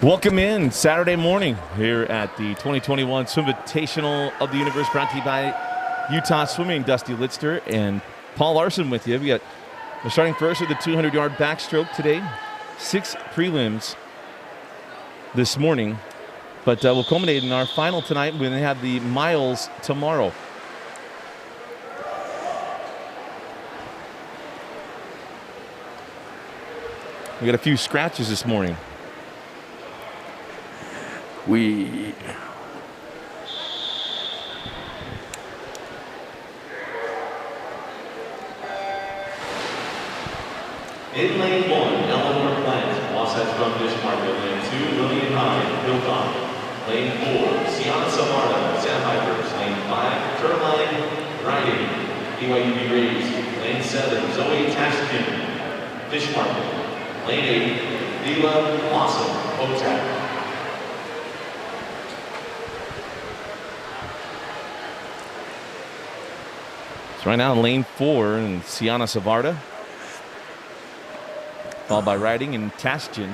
Welcome in Saturday morning here at the 2021 Swimvitational of the Universe, brought to you by Utah Swimming. Dusty Litster and Paul Larson with you. We're starting first with the 200-yard backstroke today. 6 prelims this morning, but we'll culminate in our final tonight when they have the miles tomorrow. We got a few scratches this morning. In lane 1, Eleanor Plant, Wasatch from Fishmarket. Lane 2, Lillian Hine, Hilltop. Lane 4, Sienna Samarda, Sandpipers. Lane 5, Caroline Riding, BYUB Braves. Lane 7, Zoe Tashkin, Fishmarket. Lane 8, Leela Blossom, Hotep. So right now in lane 4, and Sienna Savarda, followed by Riding and Tashkin.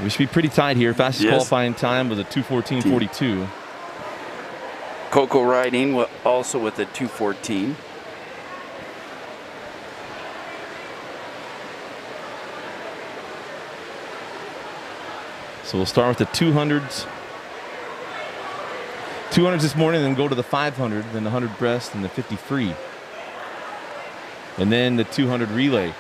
We should be pretty tight here. Fastest qualifying time was a 2:14.42. Coco Riding also with a 2:14. So we'll start with the 200s. 200s this morning, then go to the 500, then the 100 breast, and the 50 free. And then the 200 relay.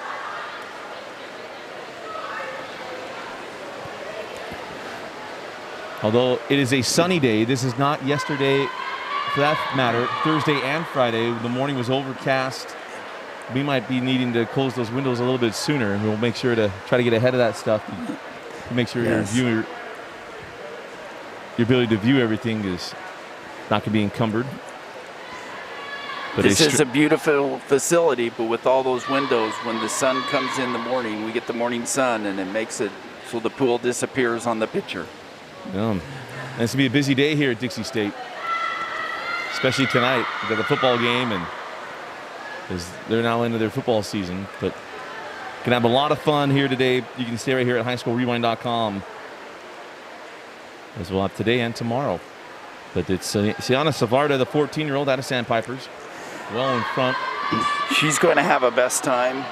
Although it is a sunny day, this is not yesterday, for that matter, Thursday and Friday. The morning was overcast. We might be needing to close those windows a little bit sooner, and we'll make sure to try to get ahead of that stuff. To make sure your ability to view everything is not going to be encumbered. But this is a beautiful facility, but with all those windows, when the sun comes in the morning, we get the morning sun, and it makes it so the pool disappears on the picture. And it's going to be a busy day here at Dixie State, especially tonight. We've got the football game, and they're now into their football season. But going to have a lot of fun here today. You can stay right here at highschoolrewind.com, as we'll have today and tomorrow. But it's Sienna Savarda, the 14-year-old out of Sandpipers, well in front. She's going to have a best time.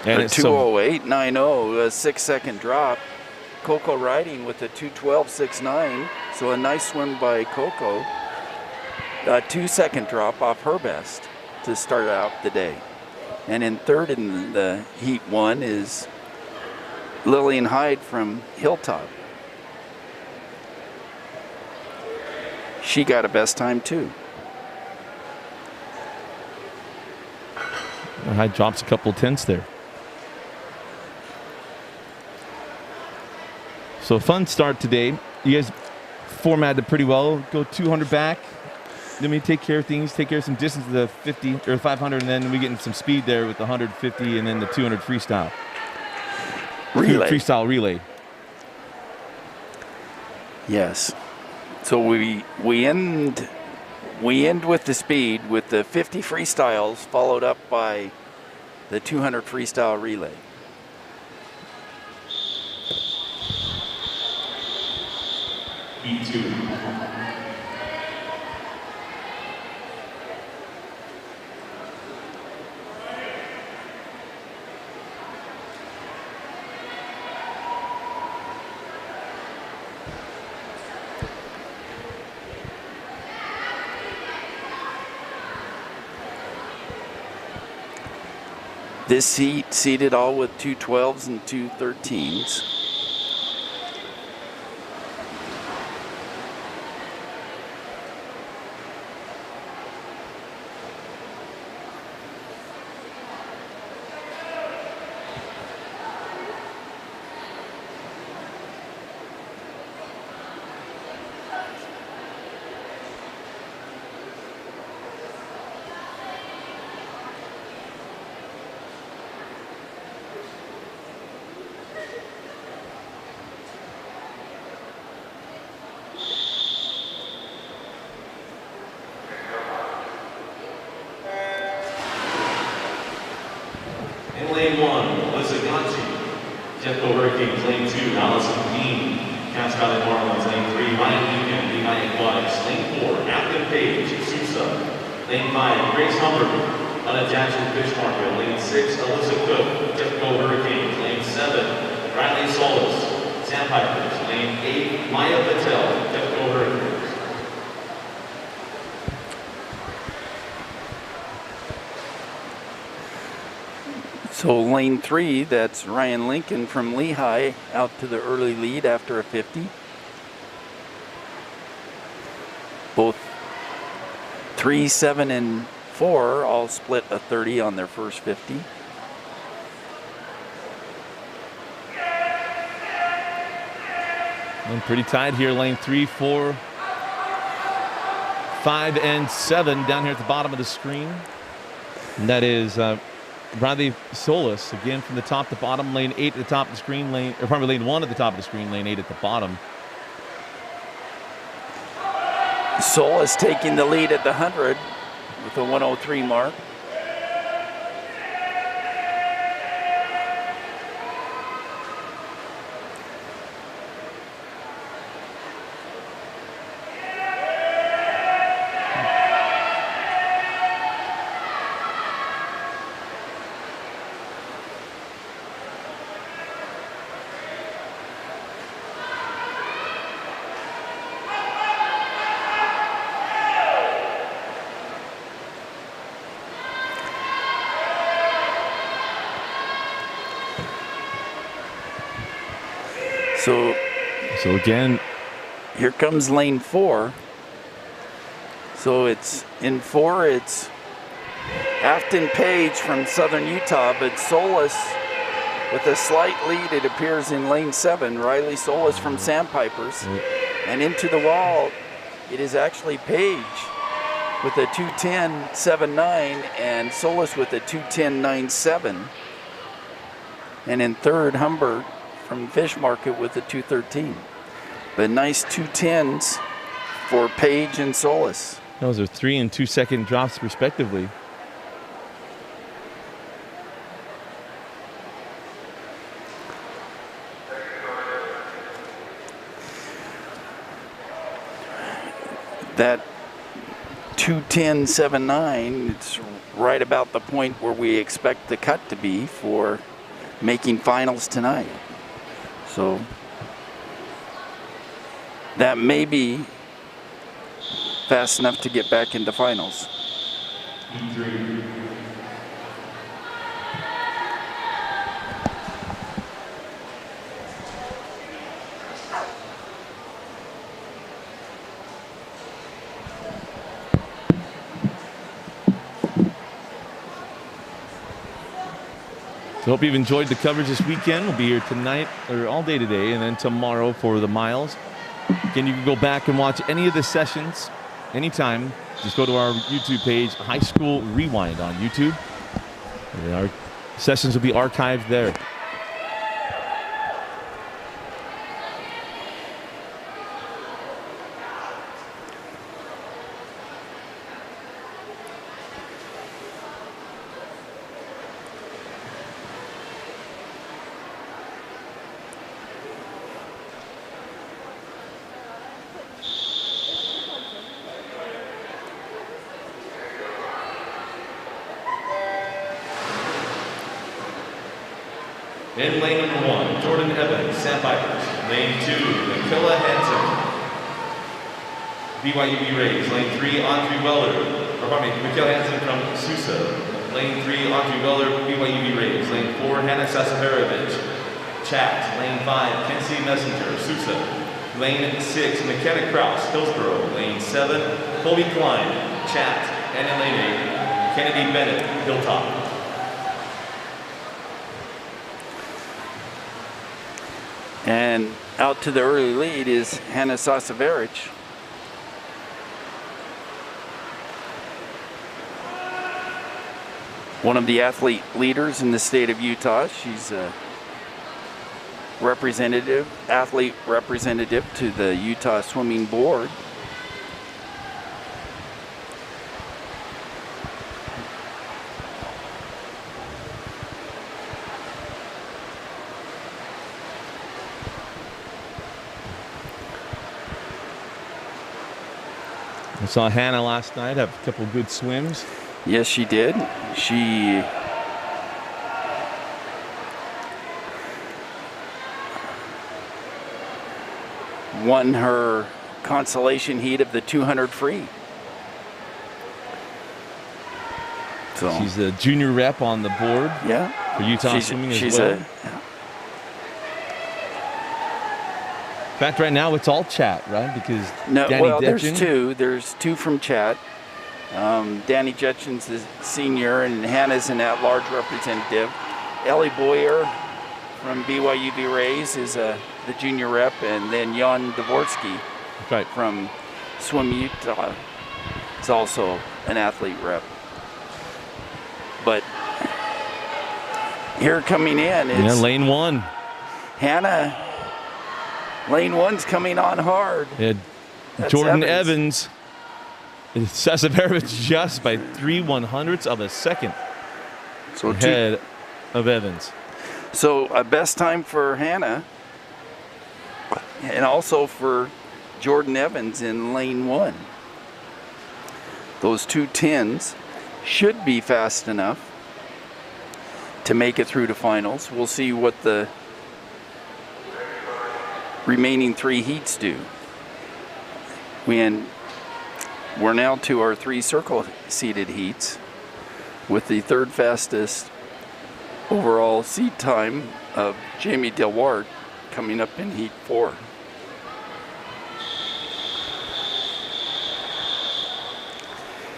And it's 2:08.90, a 6-second drop. Coco Riding with a 2:12.69, so a nice swim by Coco. A 2-second drop off her best to start out the day. And in third in the Heat 1 is Lillian Hyde from Hilltop. She got a best time too. Hyde drops a couple of tenths there. So a fun start today. You guys formatted pretty well. Go 200 back. Then we take care of things, take care of some distance to the 50 or 500, and then we get in some speed there with the 150 and then the 200 freestyle. Relay. Freestyle relay. Yes. So we end with the speed with the 50 freestyles, followed up by the 200 freestyle relay. E2. This heat seated all with 212s and 213s. Jeffco Hurricanes, lane 2, Allison Dean. Cass Valley Marlins, lane 3, Ryan Lincoln, Levi Aquatics. Lane 4, Afton Page, Sousa. Lane 5, Grace Humbert, unattached to Fish Market. Lane 6, Alyssa Cook, Jeffco Hurricanes. Lane 7, Riley Solis, Sandpipers. Lane 8, Maya Patel, Jeffco Hurricanes. So lane 3, that's Ryan Lincoln from Lehigh out to the early lead after a 50. Both 3, 7, and 4 all split a 30 on their first 50. And pretty tight here, lane 3, 4, 5, and 7 down here at the bottom of the screen. And that is Riley Solis, again from the top to bottom, lane 8 at the top of the screen, lane 1 at the top of the screen, lane 8 at the bottom. Solis taking the lead at the 100 with a 103 mark. So again, here comes lane 4. So it's in 4, it's Afton Page from Southern Utah, but Solis with a slight lead, it appears in lane 7, Riley Solis from Sandpipers. And into the wall, it is actually Page with a 2:10.79 and Solis with a 2:10.97. And in third, Humbert from Fish Market with a 2:13. But nice 2:10s for Page and Solis. Those are 3 and 2 second drops respectively. That 2:10.79, it's right about the point where we expect the cut to be for making finals tonight. So that may be fast enough to get back into finals. So hope you've enjoyed the coverage this weekend. We'll be here tonight, or all day today, and then tomorrow for the miles. Again, you can go back and watch any of the sessions anytime. Just go to our YouTube page, High School Rewind on YouTube. And our sessions will be archived there. In lane number 1, Jordan Evans, Sandpipers. Lane 2, Makilla Hansen, BYUB Rays. Lane 3, Audrey Weller, Makilla Hansen from Sousa. Lane 3, Audrey Weller, BYUB Rays. Lane 4, Hannah Sasaverovich, Chat. Lane 5, Kenzie Messenger, Sousa. Lane 6, McKenna Kraus, Hillsborough. Lane 7, Colby Klein, Chat. And in lane 8, Kennedy Bennett, Hilltop. And out to the early lead is Hannah Sasaverich. One of the athlete leaders in the state of Utah. She's a athlete representative to the Utah Swimming Board. I saw Hannah last night have a couple good swims. Yes, she did. She won her consolation heat of the 200 free. So She's a junior rep on the board yeah, for Utah Swimming as well. In fact, right now it's all chat, right? Because Danny well, Detjen, there's two from chat. Danny Jetchin's the senior, and Hannah's an at-large representative. Ellie Boyer from BYUV Rays is the junior rep, and then Jan Dvorsky right, from Swim Utah is also an athlete rep. But here coming in, it's lane 1. Hannah. Lane 1's coming on hard. Yeah, Jordan Evans. Sasaverovich just by 3/100ths of a second ahead of Evans. So a best time for Hannah, and also for Jordan Evans in lane 1. Those 2 10s should be fast enough to make it through to finals. We'll see what the remaining 3 heats do. We're now to our 3 circle-seated heats with the 3rd fastest overall seed time of Jamie Delwart coming up in heat 4.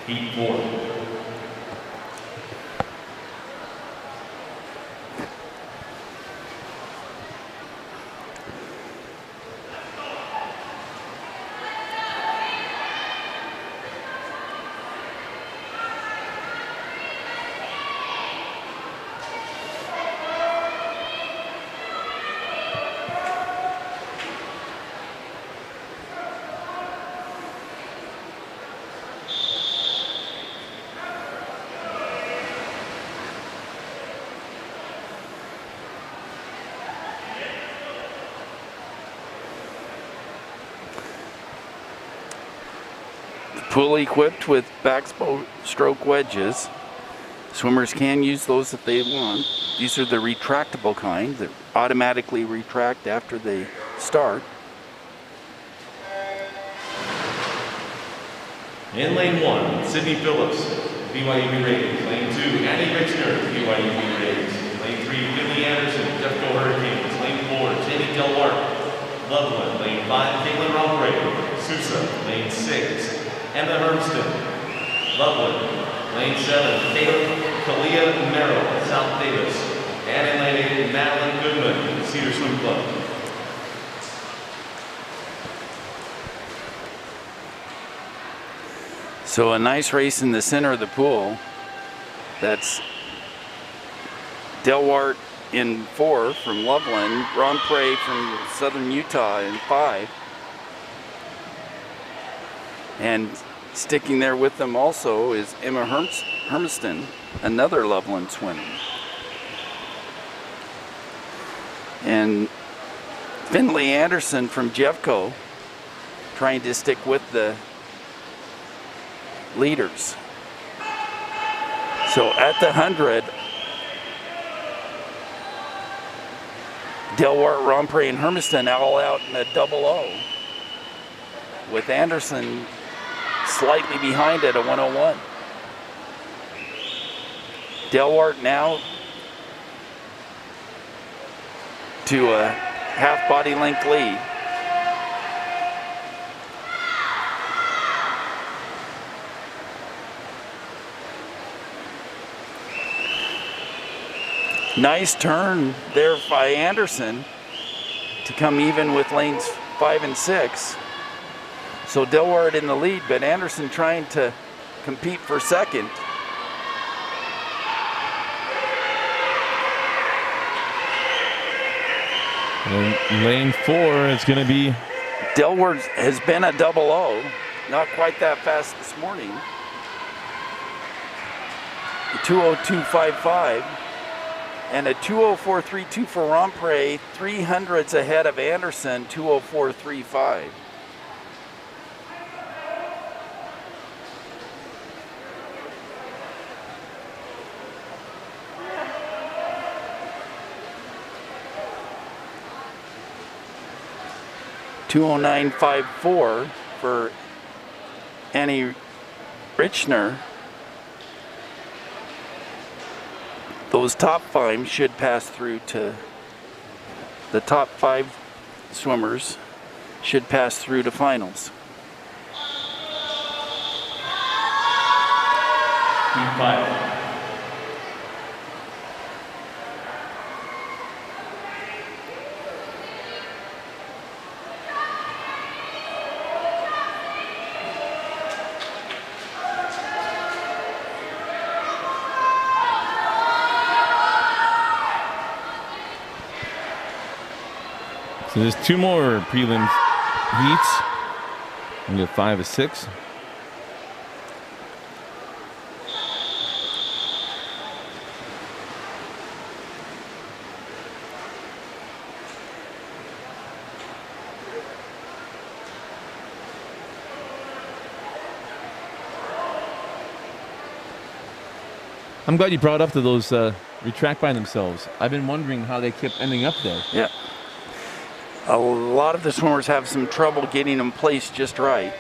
Heat 4. Pool equipped with backstroke wedges. Swimmers can use those if they want. These are the retractable kind that automatically retract after they start. In lane 1, Sydney Phillips, BYUV Rays. Lane 2, Annie Richner, BYUV Rays. Lane 3, Finley Anderson, Jeffco Hurricanes. Lane 4, Jamie Delwart, Loveland. Lane 5, Caitlin Rombrey, Sousa. Lane 6, Emma Hermston, Loveland. Lane 7, Kalia Merrill, South Davis. And in lane 8, Madeline Goodman, Cedar Swim Club. So a nice race in the center of the pool. That's Delwart in 4 from Loveland, Romprey from Southern Utah in 5. And sticking there with them also is Emma Hermston, another Loveland swimmer. And Finley Anderson from Jeffco trying to stick with the leaders. So at the 100, Delwart, Romprey, and Hermiston all out in a double O, with Anderson slightly behind at a 101. Delwart now to a half body length lead. Nice turn there by Anderson to come even with lanes 5 and 6. So Delwart in the lead, but Anderson trying to compete for second. And lane 4 is going to be... Delwart has been a double O, not quite that fast this morning. 2:02.55 and a 2:04.32 for Romprey, 300ths ahead of Anderson, 2:04.35. 2:09.54 for Annie Richner. Those top 5 should pass through to the top 5 swimmers should pass through to finals. Heat 5. So there's 2 more prelim heats. We get 5 of 6. I'm glad you brought up to those retract by themselves. I've been wondering how they kept ending up there. Yeah. A lot of the swimmers have some trouble getting them placed just right.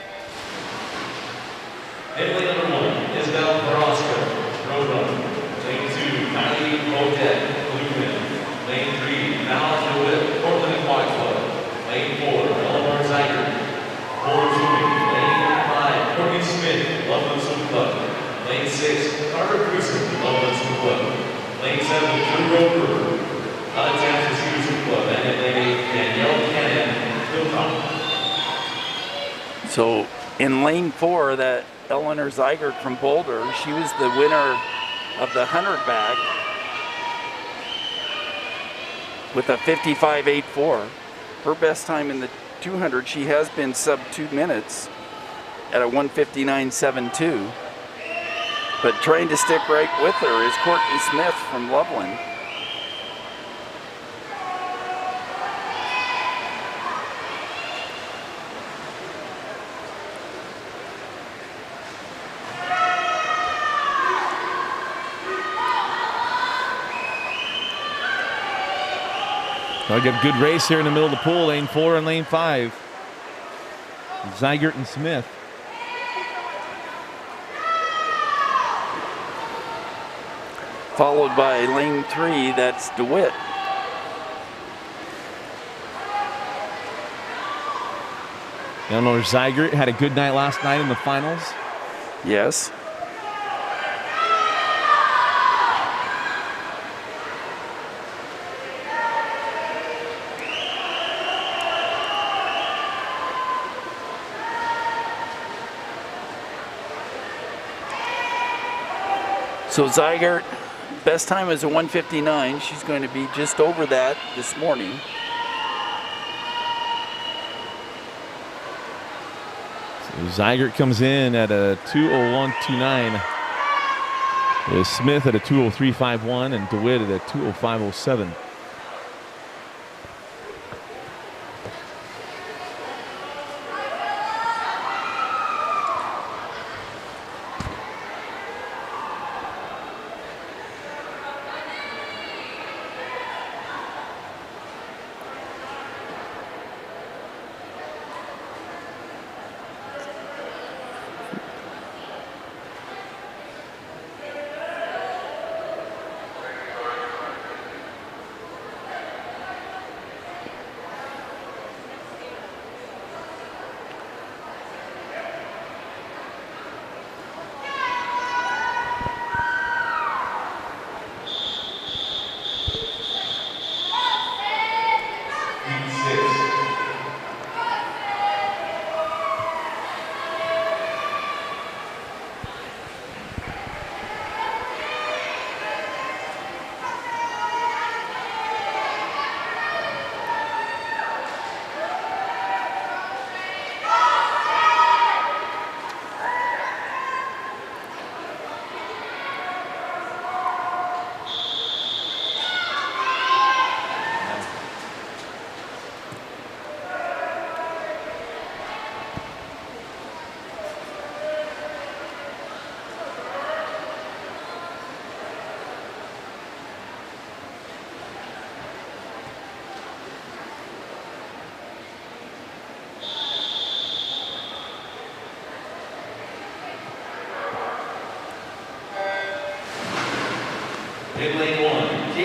Headway number 1, Isabel Carrasco, Roadrunner. Lane 2, Kylie Odette, Blueman. Lane 3, Val DeWitt, Portland Aquatic Club. Lane 4, Eleanor Zeiger, Ford Swimming. Lane 5, Courtney Smith, Loveland Swim Club. Lane 6, Carter Cruiser, Loveland Swim Club. Lane 7, Drew Roper, out of town Cedar Swim Club. And at lane 8, Danielle Cannon, Hilltop. So in lane 4, that Eleanor Zeigert from Boulder, she was the winner of the 100 bag with a 55.84. Her best time in the 200, she has been sub 2 minutes at a 1:59.72. But trying to stick right with her is Courtney Smith from Loveland. I'll get a good race here in the middle of the pool, lane 4 and lane 5. Zeigert and Smith. Followed by lane 3, that's DeWitt. Eleanor Zeigert had a good night last night in the finals. Yes. So Zeigert, best time is a 1:59. She's going to be just over that this morning. So Zeigert comes in at a 2:01.29. With Smith at a 2:03.51 and DeWitt at a 2:05.07.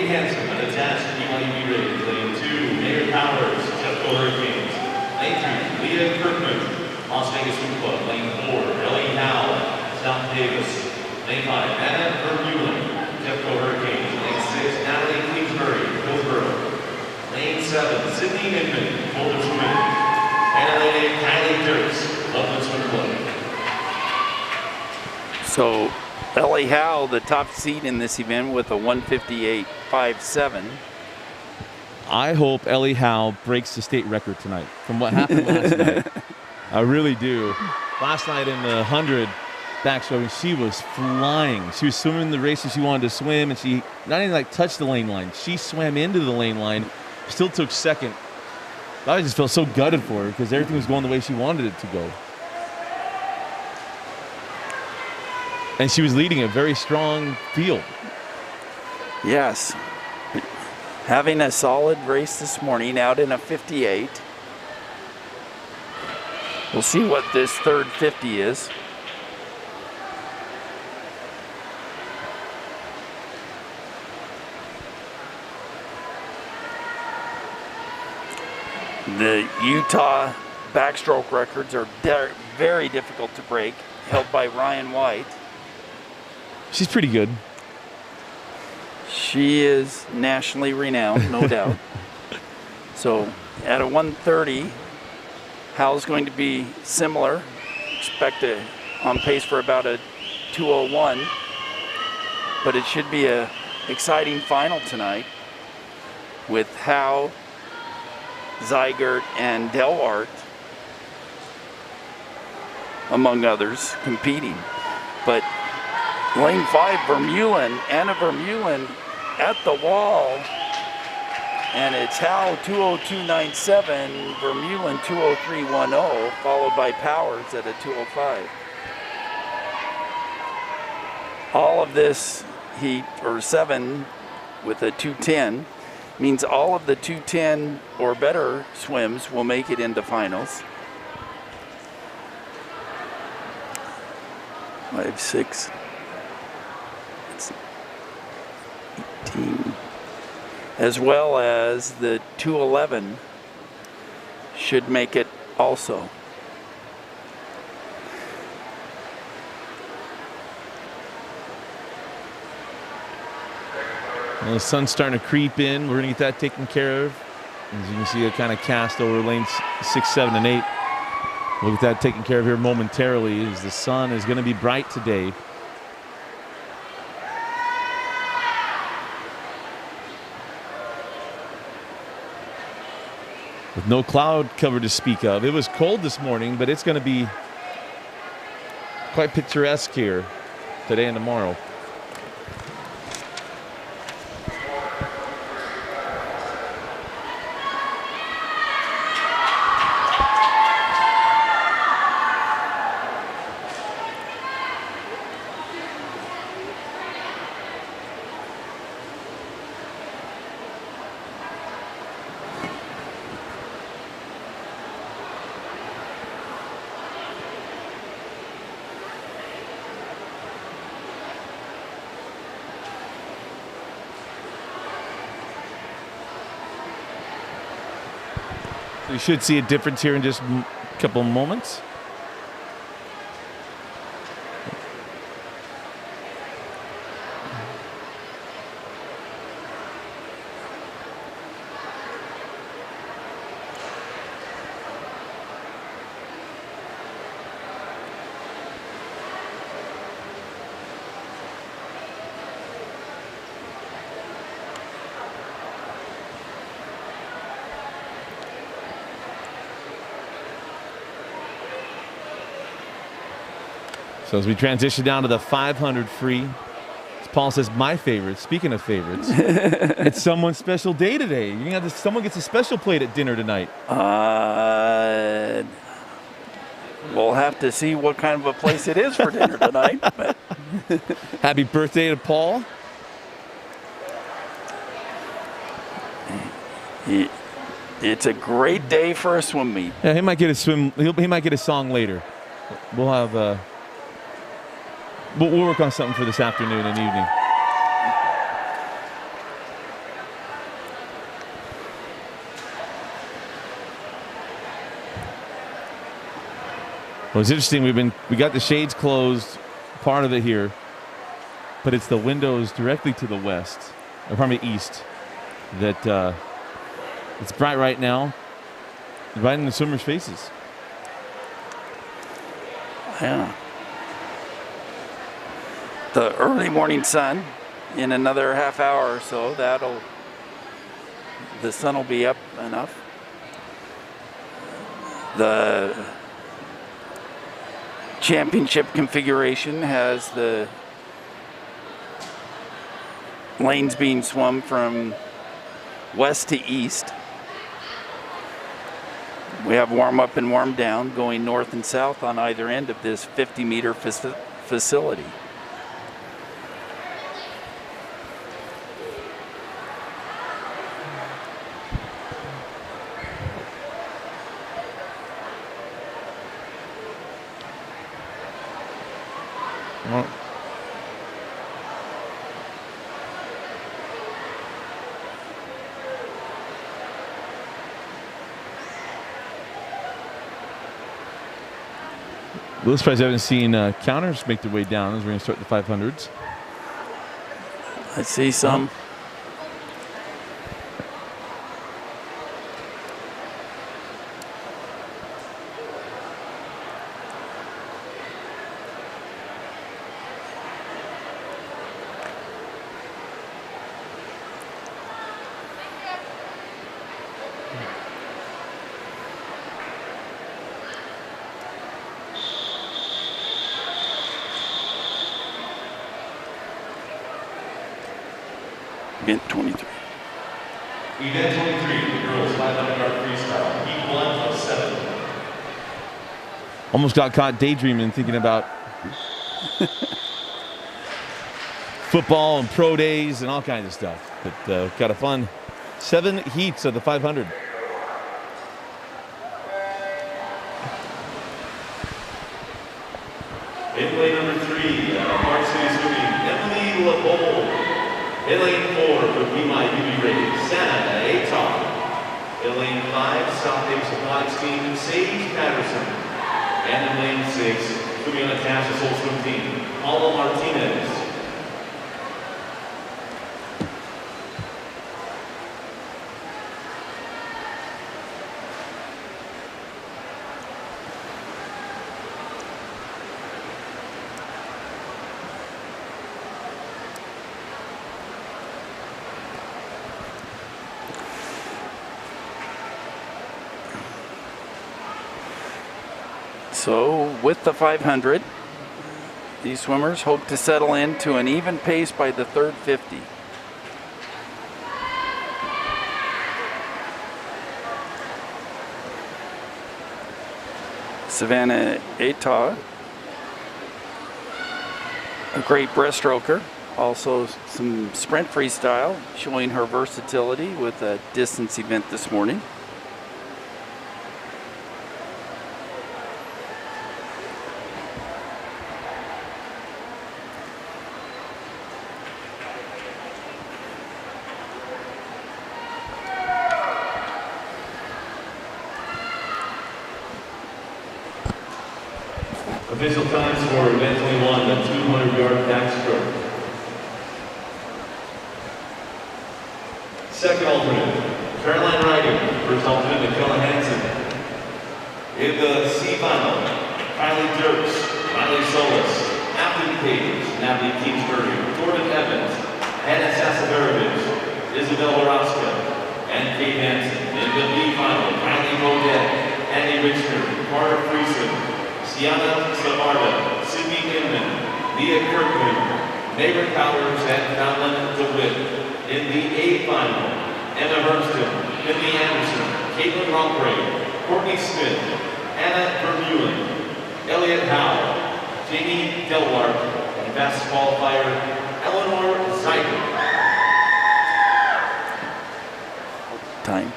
Cade Hansen, unattached, BYU rated. Lane 2, Mayor Powers, Jeffco Hurricanes. Lane 3, Leah Kirkman, Las Vegas Swim Club. Lane 4, Ellie Howell, South Davis. Lane 5, Anna Vermeulen, Jeffco Hurricanes. Lane 6, Natalie Kingsbury, Hillsborough. Lane 7, Sydney Inman, Boulder Swimming. And lane 8, Kylie Dirks, Loveland Swim Club. So Ellie Howe, the top seed in this event with a 158.57. I hope Ellie Howe breaks the state record tonight from what happened last night. I really do. Last night in the 100 backstroke, she was flying. She was swimming the races she wanted to swim, and she not even like touched the lane line. She swam into the lane line, still took second. I just felt so gutted for her because everything was going the way she wanted it to go. And she was leading a very strong field. Yes. Having a solid race this morning out in a 58. We'll see what this third 50 is. The Utah backstroke records are very difficult to break, held by Ryan White. She's pretty good. She is nationally renowned, no doubt. So at a 130, Hal's going to be similar. Expect on pace for about a 201. But it should be a exciting final tonight with Howe, Zygert, and Delwart, among others, competing. But lane 5, Vermeulen, Anna Vermeulen at the wall, and it's Howe 202.97, Vermeulen 203.10, followed by Powers at a 205. All of this heat, or 7 with a 210, means all of the 210 or better swims will make it into finals. 5, 6, 18, as well as the 211 should make it also. Well, the sun's starting to creep in. We're going to get that taken care of. As you can see, it kind of cast over lanes 6, 7, and 8. We'll get that taken care of here momentarily as the sun is going to be bright today. With no cloud cover to speak of. It was cold this morning, but it's going to be quite picturesque here today and tomorrow. We should see a difference here in just a couple of moments. So as we transition down to the 500 free, as Paul says, my favorite, speaking of favorites, it's someone's special day today. You're gonna have this, someone gets a special plate at dinner tonight. We'll have to see what kind of a place it is for dinner tonight. But Happy birthday to Paul. It's a great day for a swim meet. Yeah, he might get a swim. He might get a song later. We'll have. We'll work on something for this afternoon and evening. Well, it's interesting. We got the shades closed, part of it here, but it's the windows directly to the west, or pardon me, east, that it's bright right now, right in the swimmers' faces. Yeah. The early morning sun in another half hour or so, the sun will be up enough. The championship configuration has the lanes being swum from west to east. We have warm up and warm down going north and south on either end of this 50-meter facility. Well, a little surprised I haven't seen counters make their way down as we're going to start the 500s. I see some. Event 23. Event 23, the girls 500-yard freestyle, heat 1 of 7. Almost got caught daydreaming, thinking about football and pro days and all kinds of stuff. But got a fun 7 heats of the 500. In lane number 3, varsity swimming, Emily LeBold. In lane 4, would be my UB rated, Santa Atar. In lane 5, South Davis Aquatics team, Sage Patterson. And in lane 6, swimming on the Natasha Soul Swim team, Paula Martinez. So with the 500, these swimmers hope to settle into an even pace by the third 50. Savannah Atar, a great breaststroker, also some sprint freestyle, showing her versatility with a distance event this morning. Official times for event 21, the 200-yard backstroke. Second alternate, Caroline Ryder. First alternate, Michaela Hansen. In the C final, Kylie Dirks, Riley Solis, Natalie Page, Natalie Kingsbury, Jordan Evans, Hannah Sasaverovich, Isabel Waraska, and Kate Hansen. In the B final, Kylie Baudet, Annie Richner, Carter Friesen, Sienna Samarda, Sydney Inman, Leah Kirkman, Megan Powers, and Fallon DeWitt. In the A final, Emma Hernston, Mindy Anderson, Caitlin Rompray, Courtney Smith, Anna Vermeulen, Elliot Howe, Jamie Delwart, and fastest qualifier, Eleanor Zeiger. Time.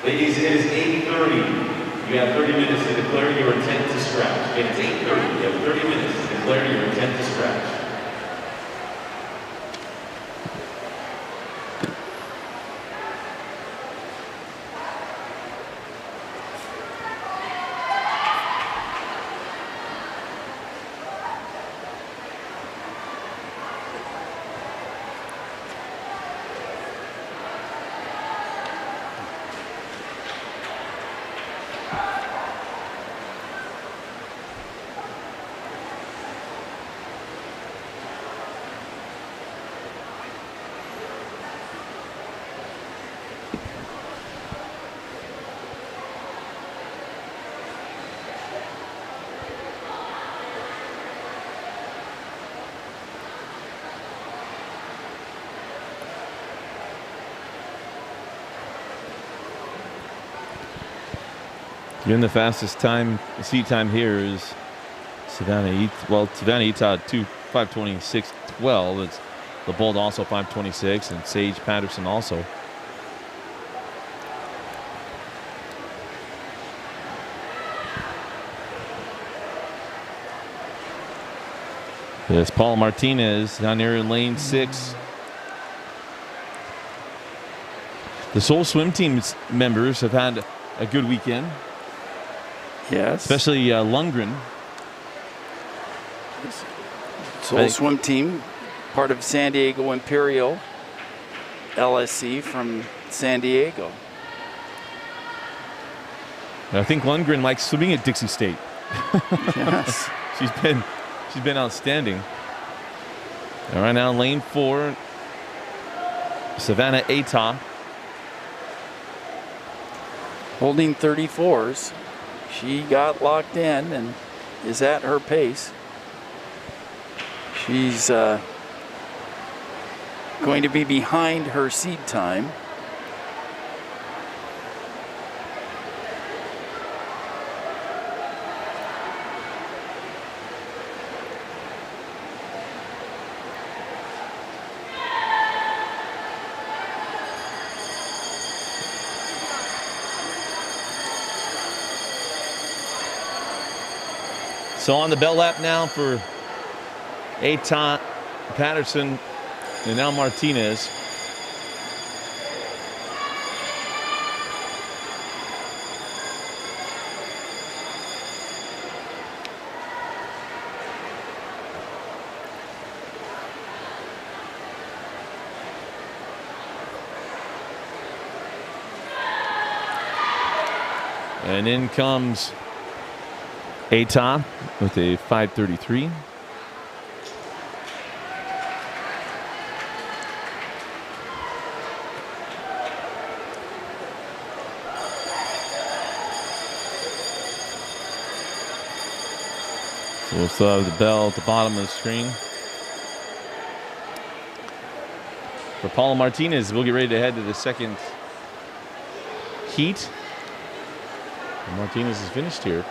Ladies, it is 8:30. You have 30 minutes to declare your intent to scratch. Again, it's 8:30. You have 30 minutes to declare your intent to scratch. Again, the fastest seat time here is Savannah Ita 5:26.12. It's LeBold also 5:26, and Sage Patterson also. Yes, Paul Martinez down here in lane 6. The Soul Swim Team members have had a good weekend. Yes. Especially Lundgren. Soul Swim Team, part of San Diego Imperial LSC from San Diego. I think Lundgren likes swimming at Dixie State. Yes. She's been outstanding. All right, now lane 4, Savannah Ata. Holding 34s. She got locked in and is at her pace. She's going to be behind her seed time. So on the bell lap now for Ata, Patterson, and now Martinez. And in comes Ata with a 5:33. So we'll still have the bell at the bottom of the screen. For Paula Martinez, we'll get ready to head to the second heat. And Martinez is finished here.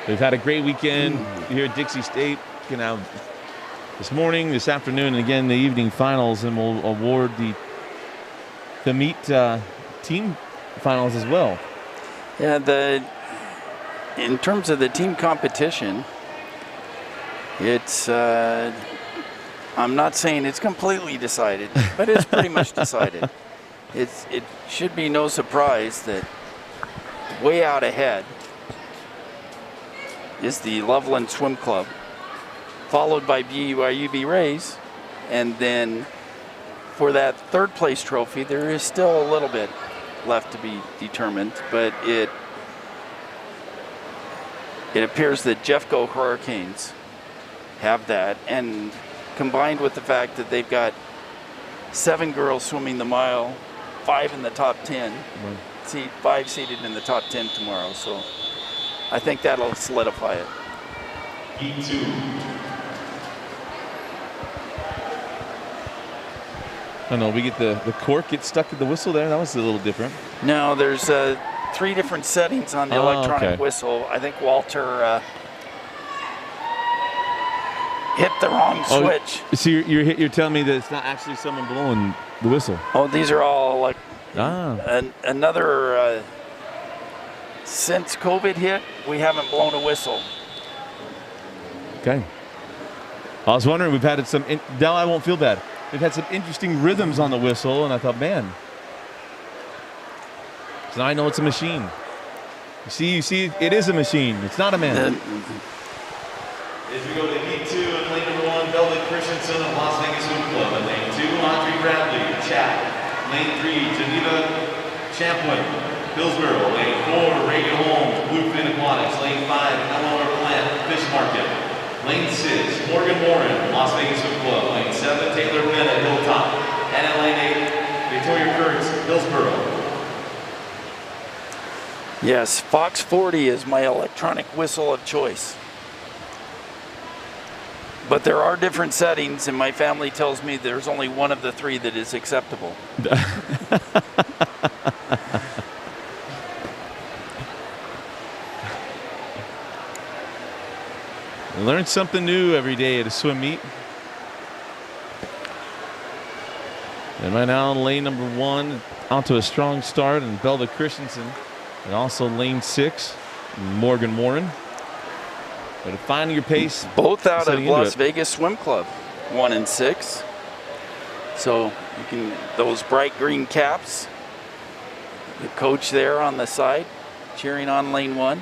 They've had a great weekend here at Dixie State. Going to have this morning, this afternoon, and again the evening finals, and we'll award the meet team finals as well. Yeah, in terms of the team competition, it's I'm not saying it's completely decided, but it's pretty much decided. It should be no surprise that way out ahead is the Loveland Swim Club, followed by BYUB Rays, and then for that third place trophy, there is still a little bit left to be determined, but it appears that Jeffco Hurricanes have that, and combined with the fact that they've got 7 girls swimming the mile, 5 in the top 10, 5 seated in the top 10 tomorrow, so I think that'll solidify it. Heat 2. I don't know, we get the cork gets stuck to the whistle there. That was a little different. No, there's 3 different settings on the electronic whistle. I think Walter hit the wrong switch. So you're telling me that it's not actually someone blowing the whistle? Oh, these are all like another. Since COVID hit, we haven't blown a whistle. Okay. I was wondering, we've had some. Now I won't feel bad. We've had some interesting rhythms on the whistle, and I thought, man. So now I know it's a machine. You see, it is a machine. It's not a man. As we go to Heat 2 and lane number 1, Velvet Christensen of Las Vegas Swim Club. And lane 2, Audrey Bradley, Chat. Lane 3, Geneva Champlin, Hillsborough. Lane 4, Reagan Holmes, Bluefin Aquatics. Lane 5, Eleanor Plant, Fish Market. Lane 6, Morgan Warren, Las Vegas Swim Club. Lane 7, Taylor Bennett, Hilltop. And at lane 8, Victoria Kurtz, Hillsborough. Yes, Fox 40 is my electronic whistle of choice. But there are different settings, and my family tells me there's only one of the 3 that is acceptable. Learn something new every day at a swim meet. And right now, lane number 1, out to a strong start, and Belva Christensen, and also lane 6, Morgan Warren. But finding your pace. Both out of Las Vegas Swim Club, 1 and 6. So you can, those bright green caps, the coach there on the side cheering on lane 1.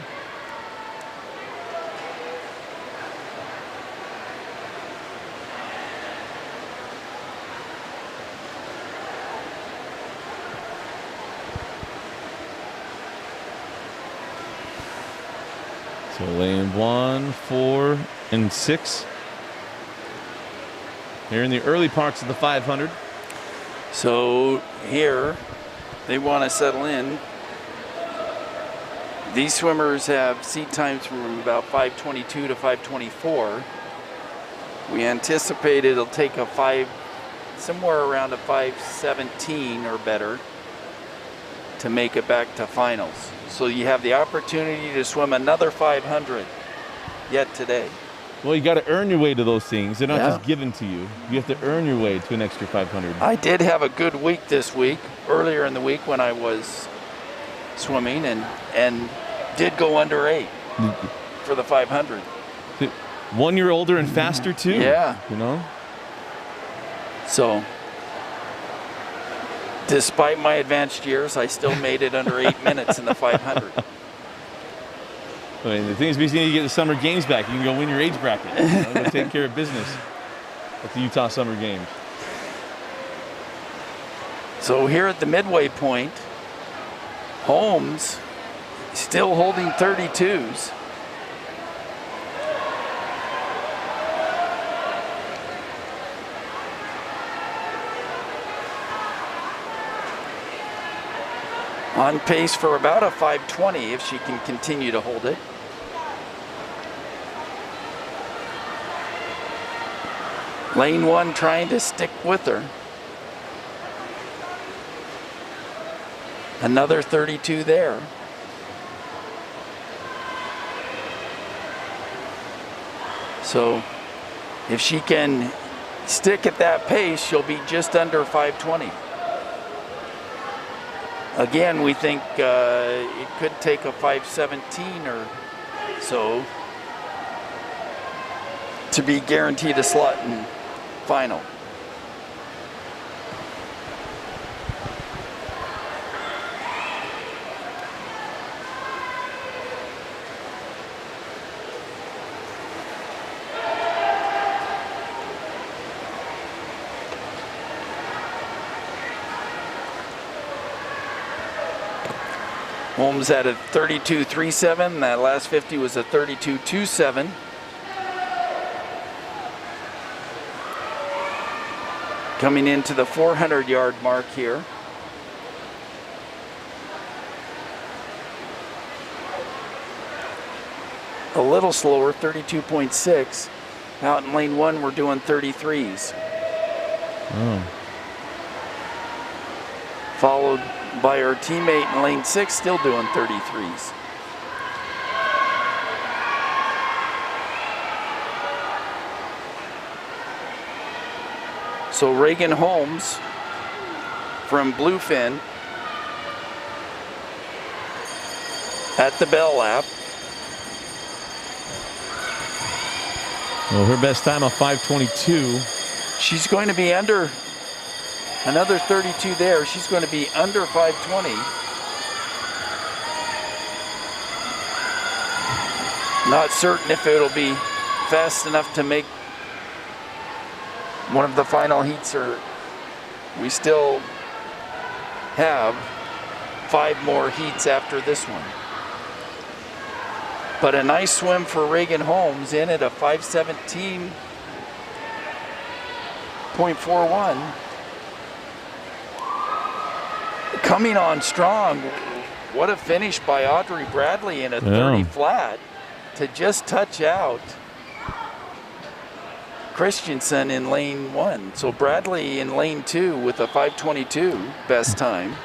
So lane 1, 4, and 6. Here in the early parts of the 500. So here they want to settle in. These swimmers have seat times from about 5:22 to 5:24. We anticipate it'll take somewhere around a 5:17 or better to make it back to finals. So you have the opportunity to swim another 500 yet today. Well, you got to earn your way to those things. They're not just given to you. You have to earn your way to an extra 500. I did have a good week this week, earlier in the week when I was swimming, and did go under 8 for the 500. 1 year older and faster too. Yeah. You know? So, despite my advanced years, I still made it under 8 minutes in the 500. I mean, the thing is, we need to get the summer games back. You can go win your age bracket. You know, go take care of business at the Utah Summer Games. So here at the midway point, Holmes still holding 32s. On pace for about a 5:20 if she can continue to hold it. Lane 1 trying to stick with her. Another 32 there. So if she can stick at that pace, she'll be just under 5:20. Again, we think it could take a 5:17 or so to be guaranteed a slot in final. Holmes had a 32.37. That last 50 was a 32.27. Coming into the 400-yard mark here. A little slower, 32.6. Out in lane 1, we're doing 33s. Oh. Followed by her teammate in lane 6, still doing 33s. So Reagan Holmes from Bluefin at the bell lap. Well, her best time of 5:22. She's going to be under another 32 there. She's going to be under 5:20. Not certain if it'll be fast enough to make one of the final heats, or we still have 5 more heats after this one. But a nice swim for Reagan Holmes in at a 5:17.41. Coming on strong. What a finish by Audrey Bradley in a 30 flat to just touch out Christensen in lane 1. So Bradley in lane 2 with a 5:22 best time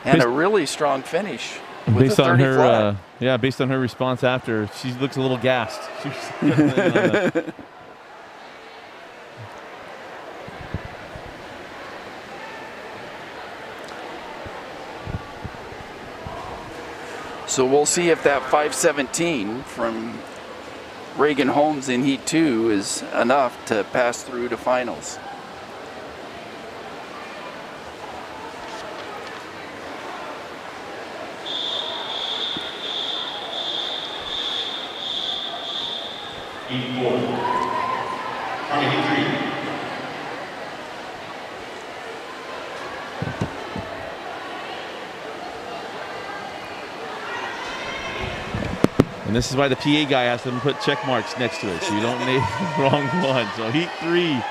and a really strong finish. with Based a on 30 her, flat. yeah, based on her response after, she looks a little gassed. So we'll see if that 5:17 from Reagan Holmes in Heat 2 is enough to pass through to finals. Heat 4. Heat 3. And this is why the PA guy has to put check marks next to it, so you don't make the wrong one. So Heat 3.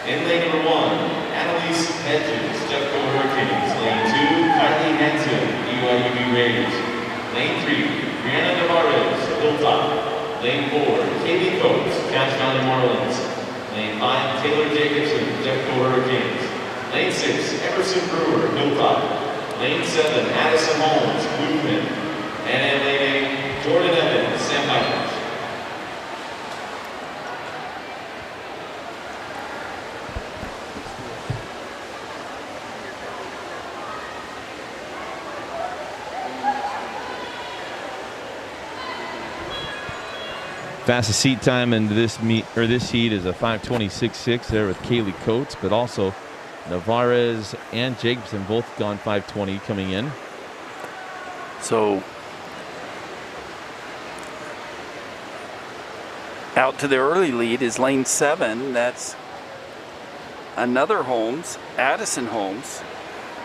In lane number 1, Annalise Hedges, Jeffco Hurricanes. Lane 2, Kylie Henson, BYUB Raiders. Lane 3, Brianna Navarez, Hilltop. Lane 4, Katie Coates, Cache Valley Marlins. Lane 5, Taylor Jacobson, Jeffco Hurricanes. Lane 6, Emerson Brewer, Hilltop. Lane 7, Addison Holmes, Movement. And in lane 8, Jordan Evans, Sandpipers. Fastest seat time into this heat is a 5:26.6 there with Kaylee Coates, but also Navarez and Jacobson both gone 5:20 coming in. So out to the early lead is lane 7. That's another Holmes, Addison Holmes.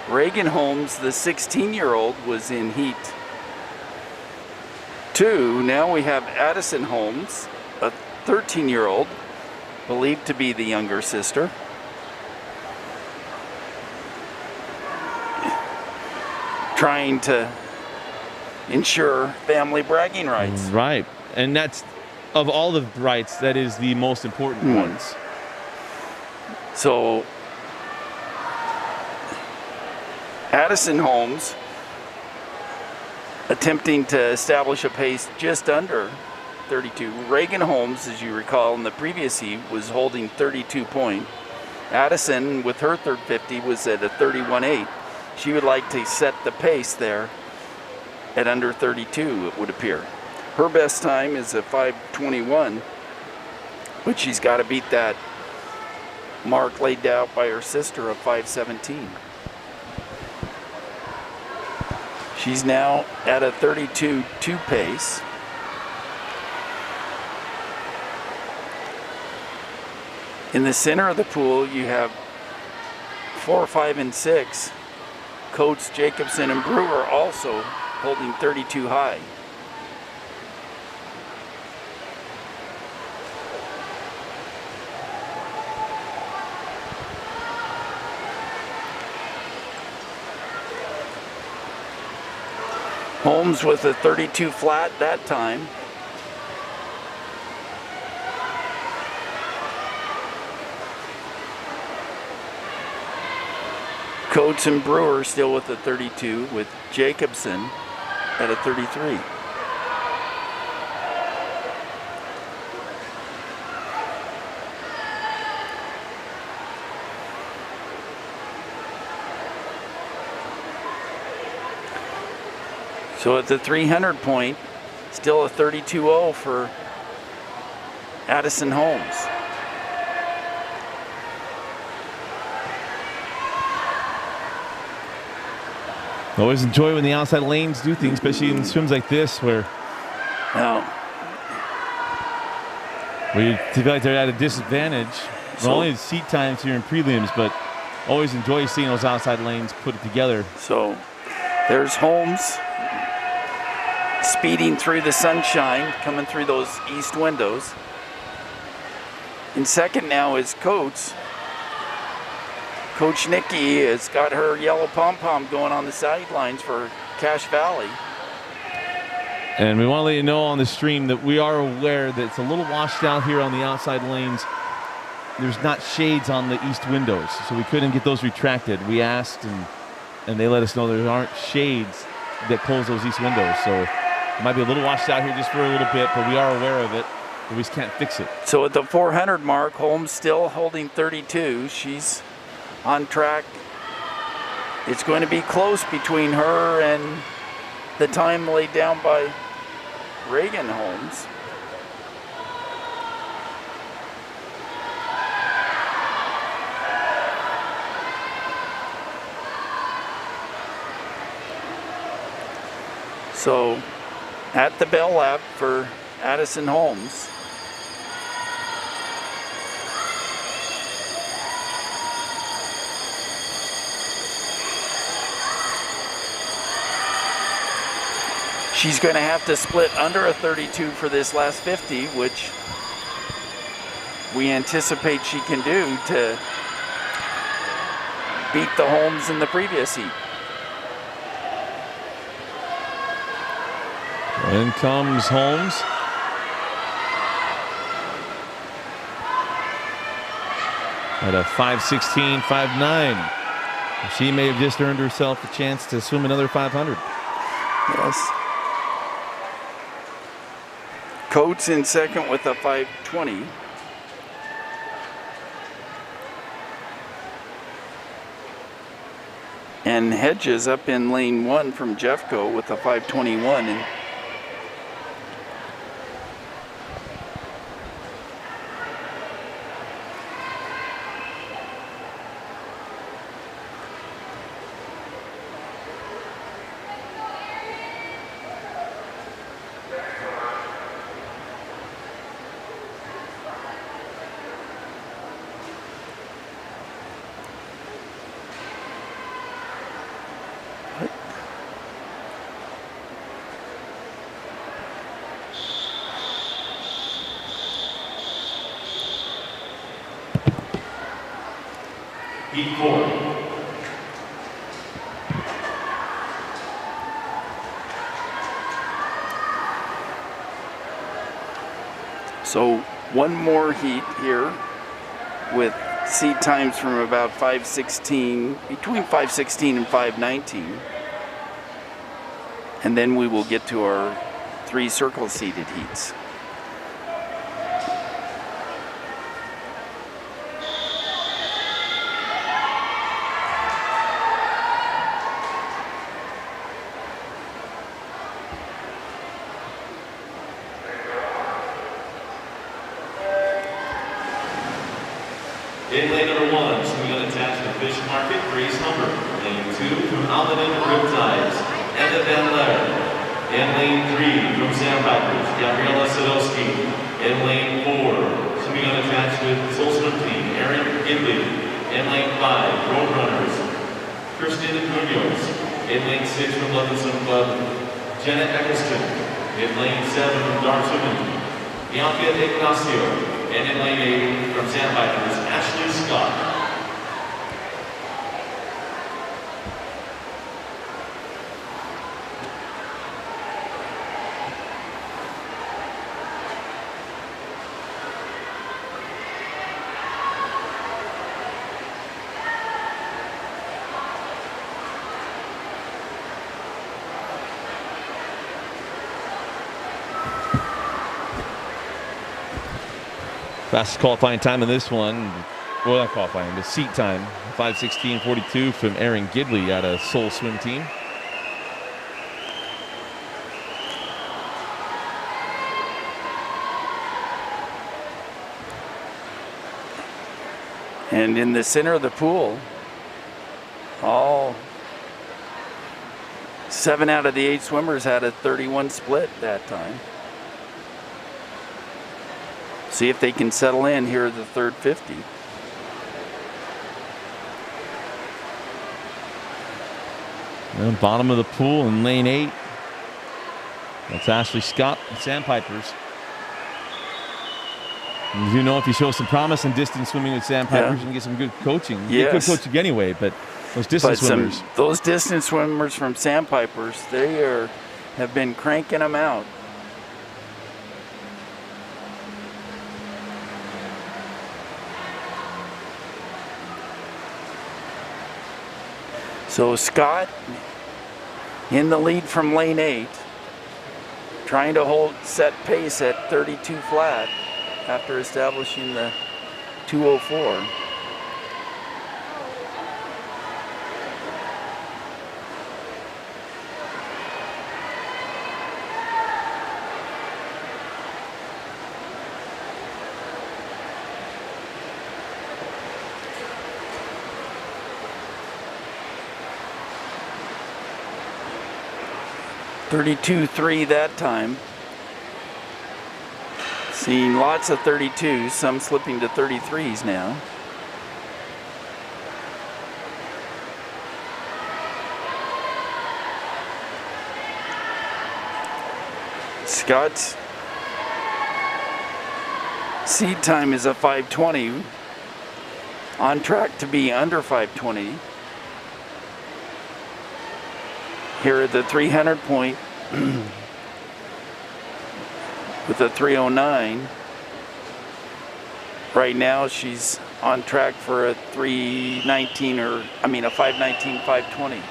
Reagan Holmes, the 16-year-old, was in Heat 2. Now we have Addison Holmes, a 13-year-old, believed to be the younger sister. Trying to ensure family bragging rights. Right. And that's, of all the rights, that is the most important ones. So Addison Holmes attempting to establish a pace just under 32. Reagan Holmes, as you recall, in the previous heat was holding 32 point. Addison, with her third 50, was at a 31.8. She would like to set the pace there at under 32, it would appear. Her best time is a 5:21, but she's got to beat that mark laid out by her sister of 5:17. She's now at a 32.2 pace. In the center of the pool, you have 4, 5, and 6. Coates, Jacobson, and Brewer also holding 32 high. Holmes with a 32 flat that time. Coates and Brewer still with a 32, with Jacobson at a 33. So at the 300 point, still a 32.0 for Addison Holmes. Always enjoy when the outside lanes do things, especially in swims like this where you feel like they're at a disadvantage. Not only seat times here in prelims, but always enjoy seeing those outside lanes put it together. So there's Holmes speeding through the sunshine, coming through those east windows. In second now is Coates. Coach Nikki has got her yellow pom-pom going on the sidelines for Cache Valley. And we want to let you know on the stream that we are aware that it's a little washed out here on the outside lanes. There's not shades on the east windows, so we couldn't get those retracted. We asked, and they let us know there aren't shades that close those east windows. So it might be a little washed out here just for a little bit, but we are aware of it. But we just can't fix it. So at the 400 mark, Holmes still holding 32. She's on track. It's going to be close between her and the time laid down by Reagan Holmes. So at the bell lap for Addison Holmes. She's going to have to split under a 32 for this last 50, which we anticipate she can do to beat the Holmes in the previous heat. In comes Holmes. At a 5:16, 5:9. She may have just earned herself a chance to swim another 500. Yes. Coates in second with a 5:20. And Hedges up in lane 1 from Jeffco with a 5:21. And Heat 4. so one more heat here with seat times from about 5:16, between 5:16 and 5:19. And then we will get to our 3 circle seated heats. In lane number 1, swimming unattached to Fish Market, Grace Humber. Lane 2 from Almaden Riptides, Edna Van Lair. In lane 3 from Sandpipers, Gabriela Sadowski. In lane 4, swimming unattached with Soul Swim Team, Erin Gidley. In lane 5, Roadrunners, Kristen Munoz. In lane 6 from London Swim Club, Janet Eccleston. In lane 7 from Dark Swimming, Bianca Ignacio. And in lane 8 from Sandpipers, Ashley Scott. Fastest qualifying time in this one, well, not qualifying, the seat time, 5:16.42 from Erin Gidley out of Soul Swim Team. And in the center of the pool, all 7 out of the 8 swimmers had a 31 split that time. See if they can settle in here at the third 50. And bottom of the pool in lane 8. That's Ashley Scott, the Sandpipers. And you know, if you show some promise in distance swimming with Sandpipers, you can get some good coaching. You get good coaching anyway, but those distance swimmers. Those distance swimmers from Sandpipers, have been cranking them out. So Scott in the lead from lane 8, trying to hold set pace at 32 flat after establishing the 2:04. .32.3 that time. Seeing lots of 32s, some slipping to 33s now. Scott's seed time is a 5:20, on track to be under 5:20. Here at the 300 point with a 3:09. Right now she's on track for a 3:19 a 5:19, 5:20.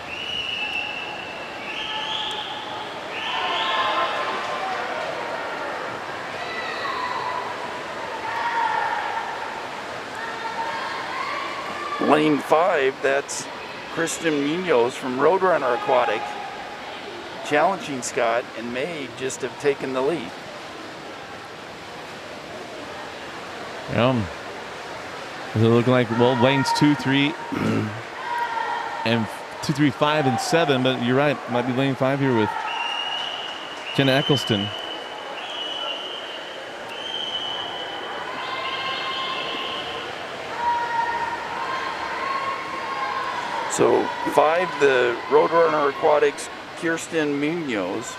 Lane 5, that's Kristen Munoz from Roadrunner Aquatic, challenging Scott, and may just have taken the lead. Does it look like, well, lanes 2, 3, and 2, 3, 5, and 7, but you're right, might be lane 5 here with Jenna Eccleston. So 5, the Roadrunner Aquatics, Kirsten Munoz.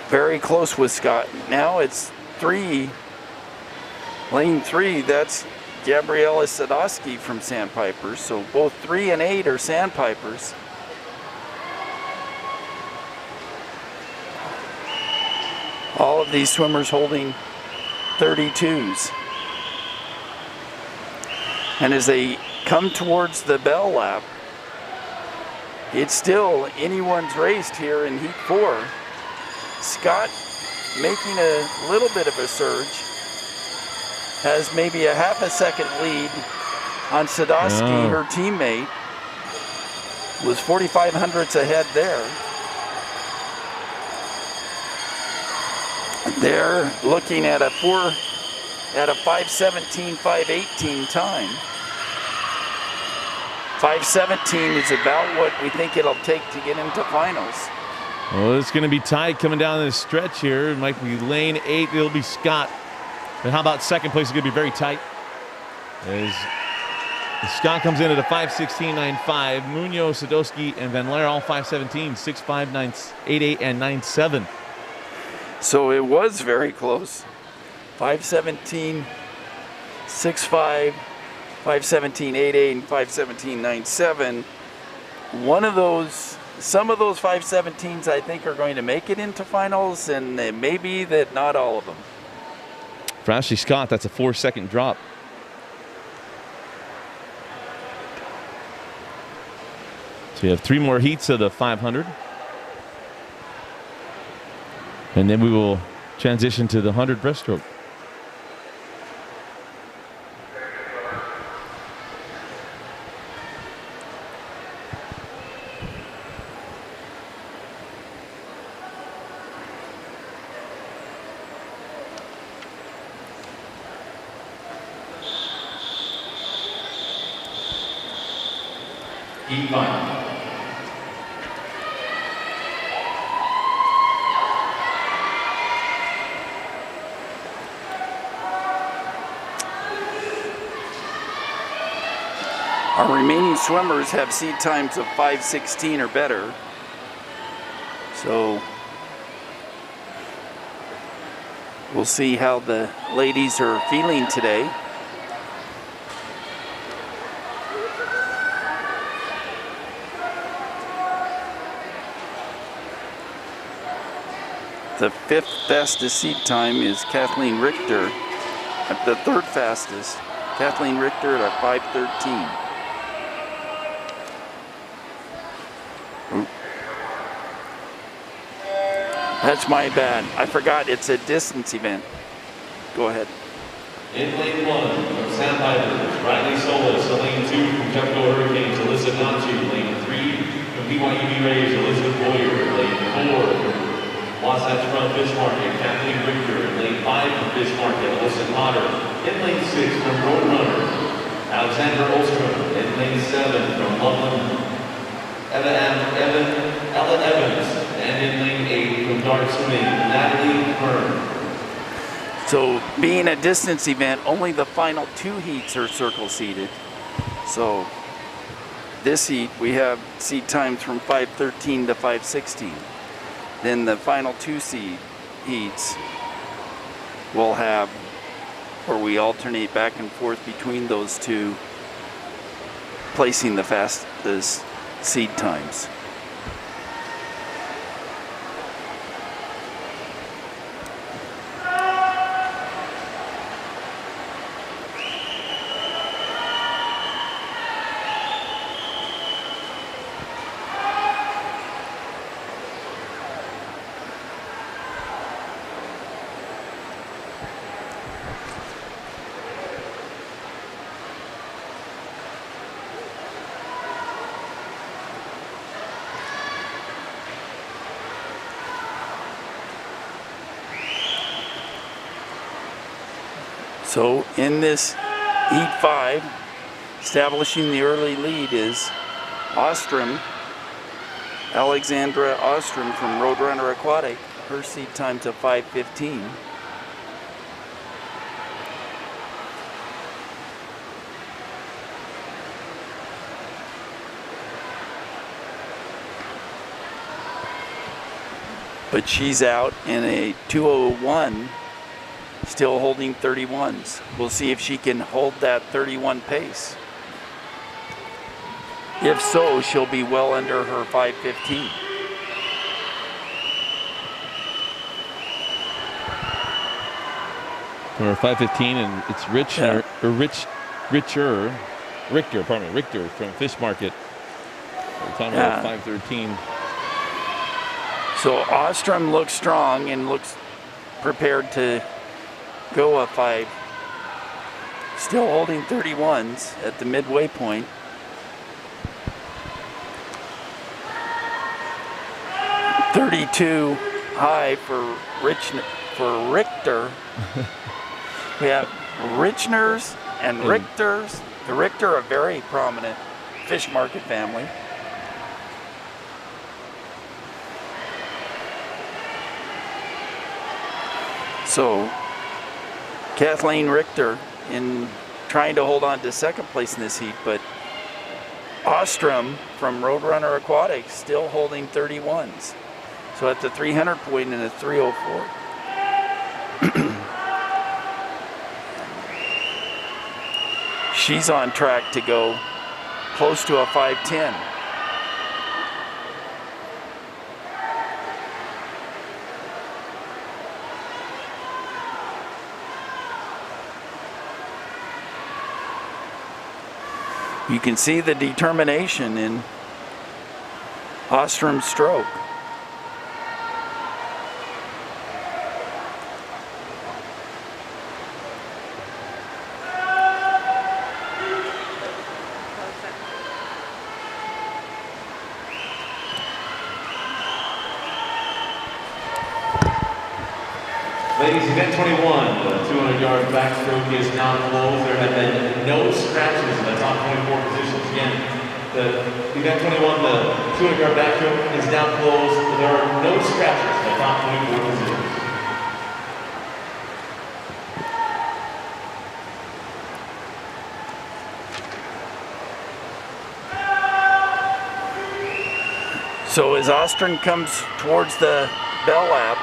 Very close with Scott. Now it's 3, lane 3, that's Gabriella Sadowski from Sandpipers. So both 3 and 8 are Sandpipers. All of these swimmers holding 32s. And as they come towards the bell lap, it's still anyone's race here in Heat 4. Scott making a little bit of a surge, has maybe a half a second lead on Sadowski, her teammate, was 45 hundredths ahead there. They're looking at a 5:17, 5:18 time. 5:17 is about what we think it'll take to get into finals. Well, it's going to be tight coming down this stretch here. It might be lane 8. It'll be Scott. But how about second place? It's going to be very tight. As Scott comes in at a 5:16.95. Munoz, Sadowski, and Van Laer all 5:17, 6.5, 9.88, and 9.7. So it was very close. 5:17, 6.5, 5:17.88, and 5:17.97. Some of those 5:17s I think are going to make it into finals, and it may be that not all of them. For Ashley Scott, that's a 4-second drop. So you have 3 more heats of the 500. And then we will transition to the 100 breaststroke. Heat 5. Our remaining swimmers have seed times of 5:16 or better. So we'll see how the ladies are feeling today. The 5th fastest seat time is Kathleen Richter. At the 3rd fastest, Kathleen Richter at a 5:13. That's my bad. I forgot it's a distance event. Go ahead. In lane 1 from Sandpipers, Riley Solis. In lane 2 from Jeffco Hurricanes, Alyssa Nantu. Lane 3 from BYUB Rays, Elizabeth Boyer. Lane 4 from Wasatch Front Fish Market, Kathleen Richter. In lane 5 from Fish Market, Alyssa Potter. In lane 6 from Roadrunner, Alexander Ostrom. In lane 7 from Loveland, Ellen Evans. And in lane 8 from Dart Swimming, Natalie Byrne. So being a distance event, only the final 2 heats are circle seated. So this heat, we have seat times from 5:13 to 5:16. Then the final 2 heats will have, or we alternate back and forth between those 2, placing the fastest seed times. So in this Heat 5, establishing the early lead is Ostrom, Alexandra Ostrom from Roadrunner Aquatic. Her seat time's at 5:15. But she's out in a 2:01. Still holding 31s. We'll see if she can hold that 31 pace. If so, she'll be well under her 5:15. Or 5:15, and it's Richter from Fish Market. Time of 5:13. So Ostrom looks strong and looks prepared to go a 5. Still holding 31s at the midway point. .32 high for Richter. We have Richners and Richters. The Richter, a very prominent fish market family. So Kathleen Richter in trying to hold on to 2nd place in this heat, but Ostrom from Roadrunner Aquatics still holding 31s. So at the 300 point in a 3:04. She's on track to go close to a 5:10. You can see the determination in Ostrom's stroke. Ladies, event 21, the 200-yard backstroke is now closed. There have been no scratches in the top 24 positions. Again, the event 21, the 200-yard backstroke is now closed. There are no scratches in the top 24 positions. So as Ostrom comes towards the bell lap,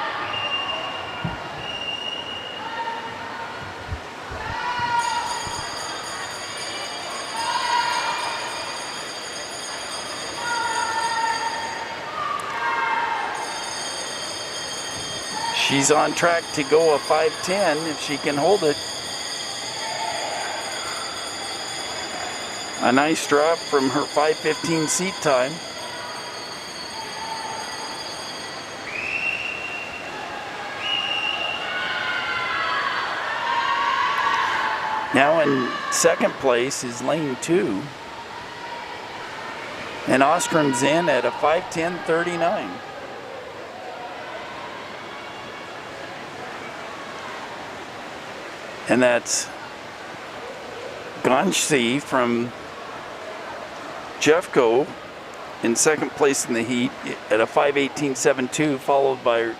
she's on track to go a 5:10 if she can hold it. A nice drop from her 5:15 seat time. Now in second place is lane 2. And Ostrom's in at a 5:10.39. And that's Ganshi from Jeffco in second place in the heat at a 5:18.72, followed by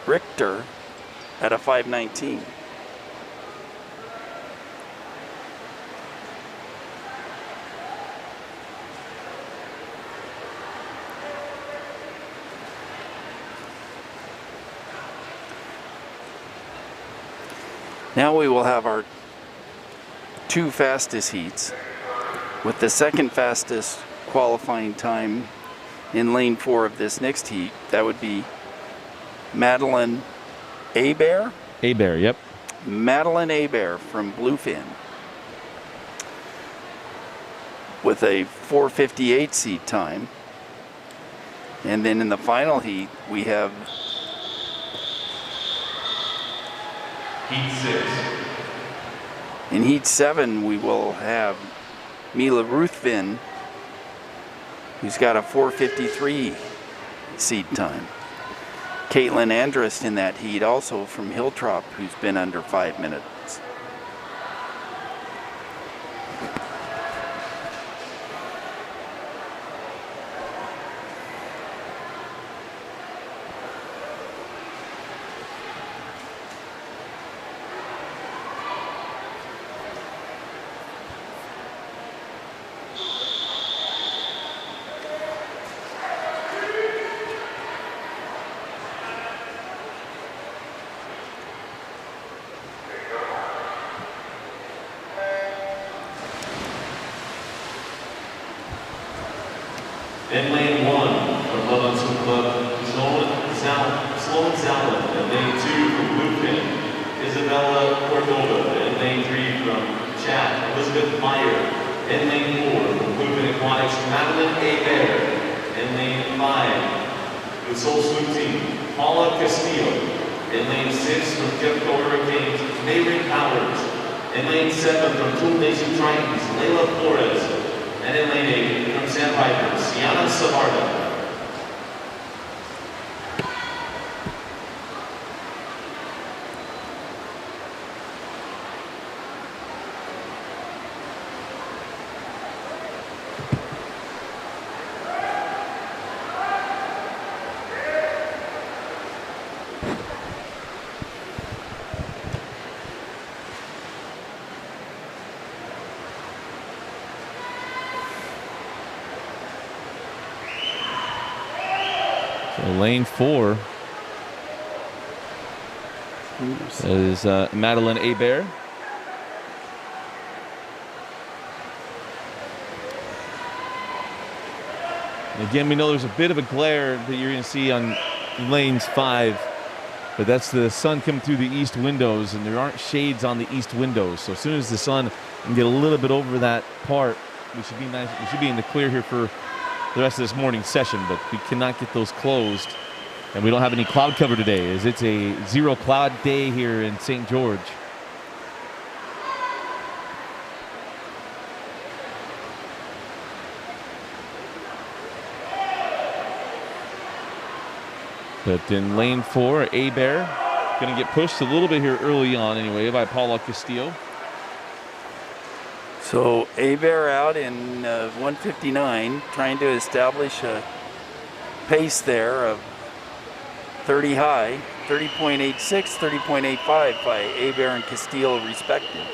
Richter at a 5:19. Now we will have our 2 fastest heats, with the second fastest qualifying time in lane 4 of this next heat. That would be Madeline Hebert. Hebert, yep. Madeline Hebert from Bluefin, with a 4:58 seat time. And then in the final heat, we have Heat 6. in heat 7, we will have Mila Ruthven, who's got a 4:53 seat time. Caitlin Andrus in that heat, also from Hilltop, who's been under 5 minutes. In lane 1 from Love Swim Club, Sloan Zalin. In lane 2 from Bluefin, Isabella Cordova. In lane 3 from Chad, Elizabeth Meyer. In lane 4 from Bluefin Aquatics, Madeline Hebert. In lane 5, the Soul Swim Team, Paula Castillo. In lane 6 from Jeffco Hurricanes, Maverick Powers. In lane 7 from Tool Nation Tritons, Layla Flores. And in lane 8 from Sandpiper, Sienna Savarda. Lane 4 is Madeline Hebert. And again, we know there's a bit of a glare that you're going to see on lanes 5, but that's the sun coming through the east windows, and there aren't shades on the east windows. So as soon as the sun can get a little bit over that part, we should be nice. We should be in the clear here for the rest of this morning session, but we cannot get those closed. And we don't have any cloud cover today, as it's a 0 cloud day here in St. George. But in lane 4, Hebert going to get pushed a little bit here early on anyway by Paula Castillo. So Hebert out in 1:59, trying to establish a pace there of 30 high, 30.86, 30.85 by Hebert and Castillo respectively.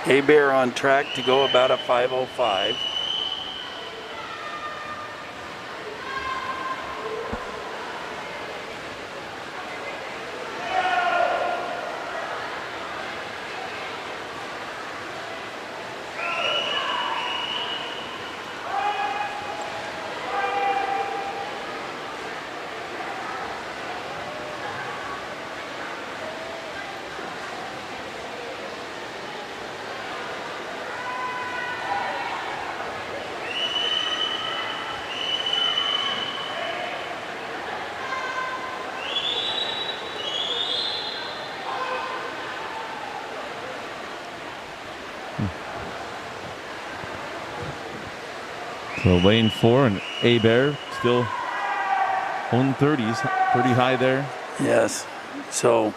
Bear on track to go about a 5:05. So lane 4 and Bear still on 30s, 30 high there. Yes. So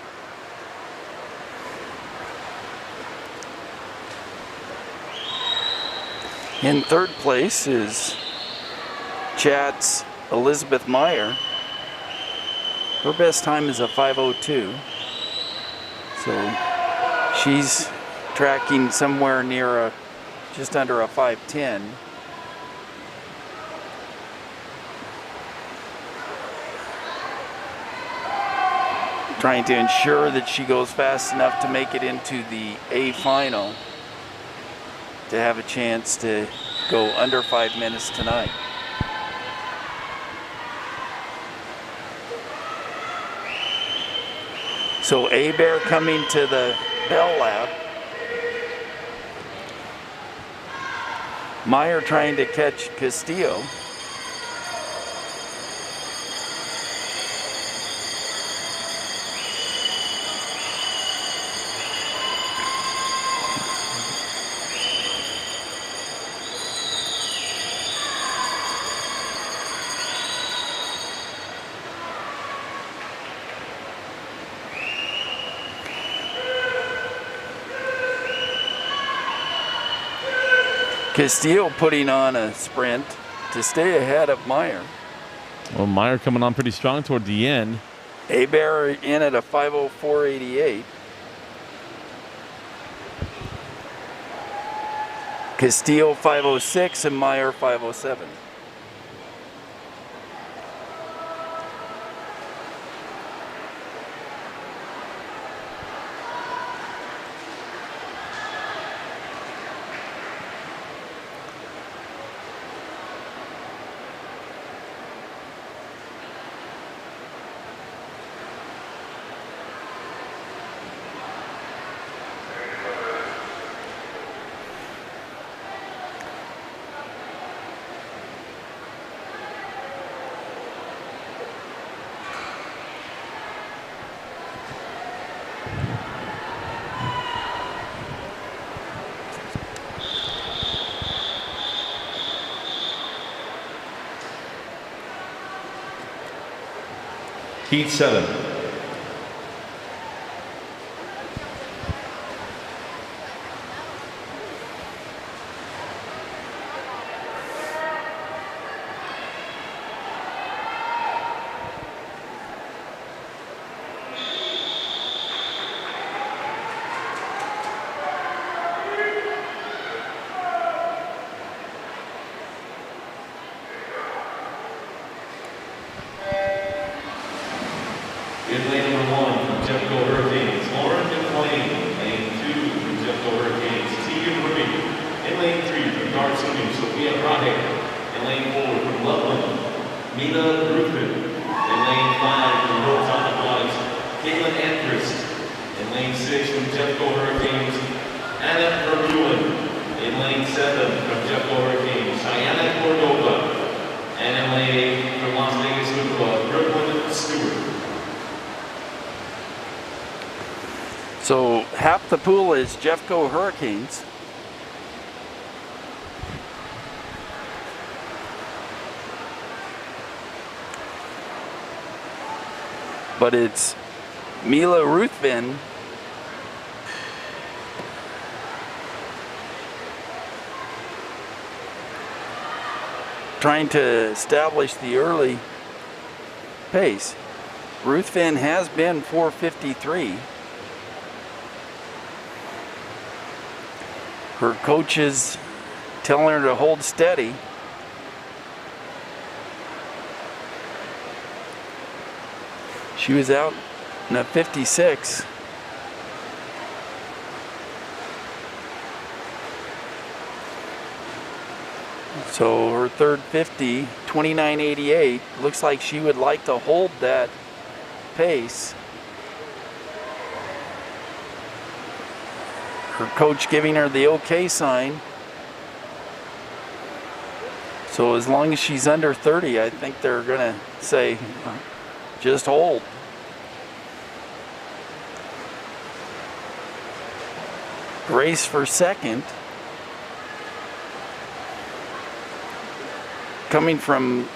in third place is Chat's Elizabeth Meyer. Her best time is a 5:02. So she's tracking somewhere near just under a 5:10. Trying to ensure that she goes fast enough to make it into the A final to have a chance to go under 5 minutes tonight. So Bear coming to the bell lap. Meyer trying to catch Castillo. Castillo putting on a sprint to stay ahead of Meyer. Well, Meyer coming on pretty strong toward the end. Bear in at a 5:04.88. Castillo 5:06 and Meyer 5:07. Heat 7. In lane number 1 from Jeffco Hurricanes, Lauren McLean. Lane 2 from Jeffco Hurricanes, Tegan Ruby. In lane 3 from Darcy, Sophia Brade. In lane 4 from Loveland, Mina Ruthven. In lane 5 from Hilltop Aquatics, Caitlin Antrist. In lane 6 from Jeffco Hurricanes, Anna Vermeulen. In lane 7 from Jeffco Hurricanes, Diana Cordova. And in lane 8 from Las Vegas Lupa, Brooklyn Stewart. So half the pool is Jeffco Hurricanes. But it's Mila Ruthven trying to establish the early pace. Ruthven has been 4:53. Her coach is telling her to hold steady. She was out in a 56. So her third 50, 29.88. Looks like she would like to hold that pace. Her coach giving her the okay sign. So as long as she's under 30, I think they're gonna say, just hold. Race for second. Coming from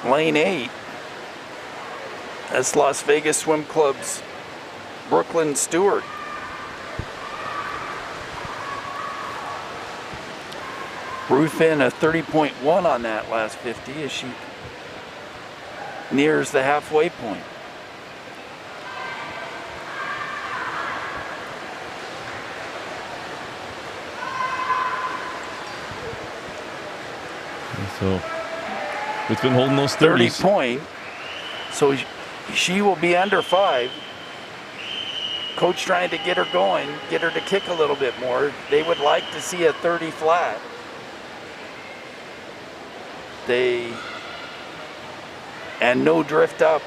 lane 8. That's Las Vegas Swim Club's Brooklyn Stewart. Ruthven a 30.1 on that last 50 as she nears the halfway point. So it's been holding those 30 30s. point. So she will be under 5. Coach trying to get her going, get her to kick a little bit more. They would like to see a 30 flat. And no drift up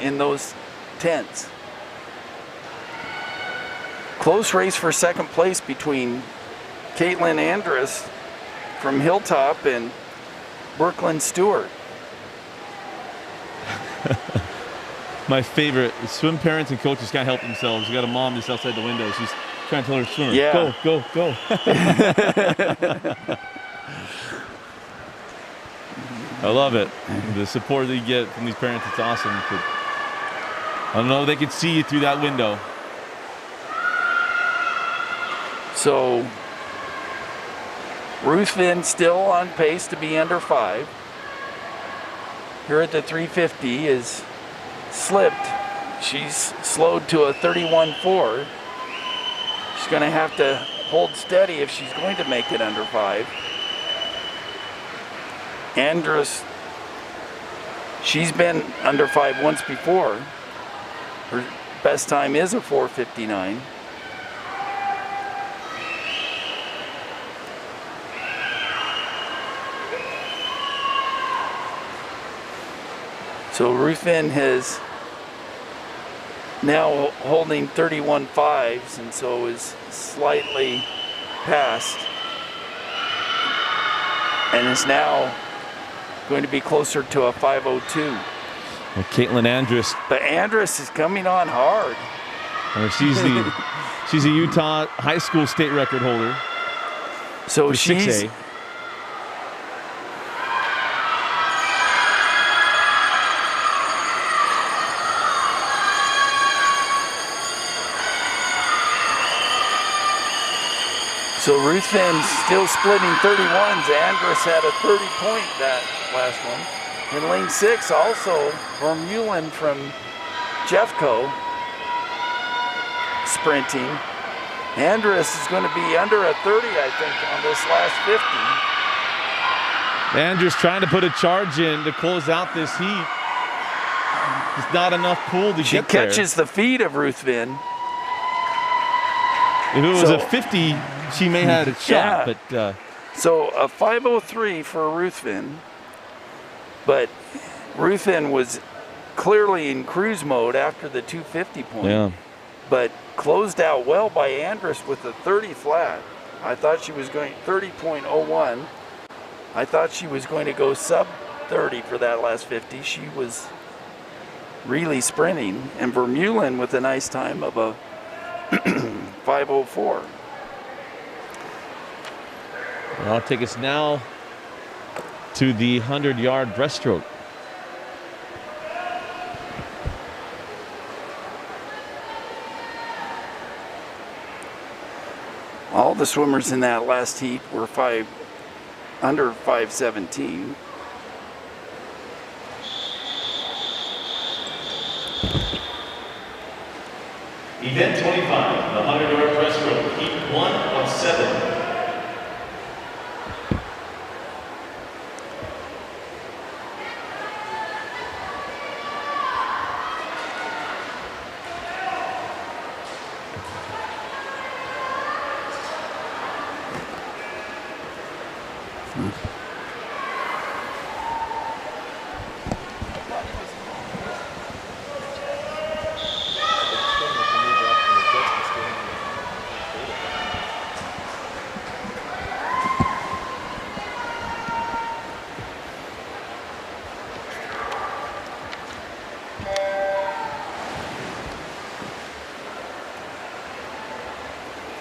in those tents. Close race for second place between Caitlin Andrus from Hilltop and Brooklyn Stewart. My favorite. Swim parents and coaches can't help themselves. You got a mom just outside the window. She's trying to tell her swimmer, Yeah. go, go, go. I love it. The support that you get from these parents, it's awesome. But I don't know if they can see you through that window. So Ruthven still on pace to be under 5. Here at the 350 is slipped. She's slowed to a 31.4. She's going to have to hold steady if she's going to make it under 5. Andrus, she's been under 5 once before. Her best time is a 4:59. So Ruthven has now holding 31.5s and so is slightly past and is now going to be closer to a 5:02. Well, Caitlin Andrus, But Andrus is coming on hard. she's a Utah high school state record holder. So for she's 6A. So Ruthven's still splitting 31s. Andrus had a 30-point that last one. In lane 6 also, Vermeulen from Jeffco sprinting. Andrus is going to be under a 30, I think, on this last 50. Andrus trying to put a charge in to close out this heat. There's not enough pool to She get there. catches the feet of Ruthven. If it was So- a 50, she may have had a shot, Yeah. but So a 5:03 for Ruthven, but Ruthven was clearly in cruise mode after the 250 point, yeah. but closed out well by Andrus with a 30 flat. I thought she was going 30.01. I thought she was going to go sub 30 for that last 50. She was really sprinting, and Vermeulen with a nice time of a 5:04. I'll take us now to the 100-yard breaststroke. All the swimmers in that last heat were under 5:17. Event 25, the 100-yard breaststroke, heat 1 of 7.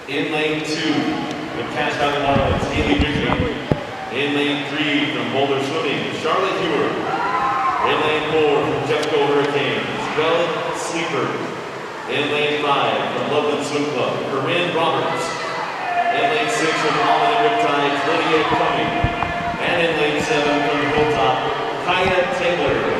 In lane 2, the Cache Valley Marlins, Haley Dixie. In lane 3, from Boulder Swimming, Charlotte Hewer. In lane 4, from Jeffco Hurricanes, Belle Sleeper. In lane 5, from Loveland Swim Club, Corinne Roberts. In lane 6, from Almond and Riptides, Lydia Cumming. And in lane 7, from Hilltop, Kaya Taylor.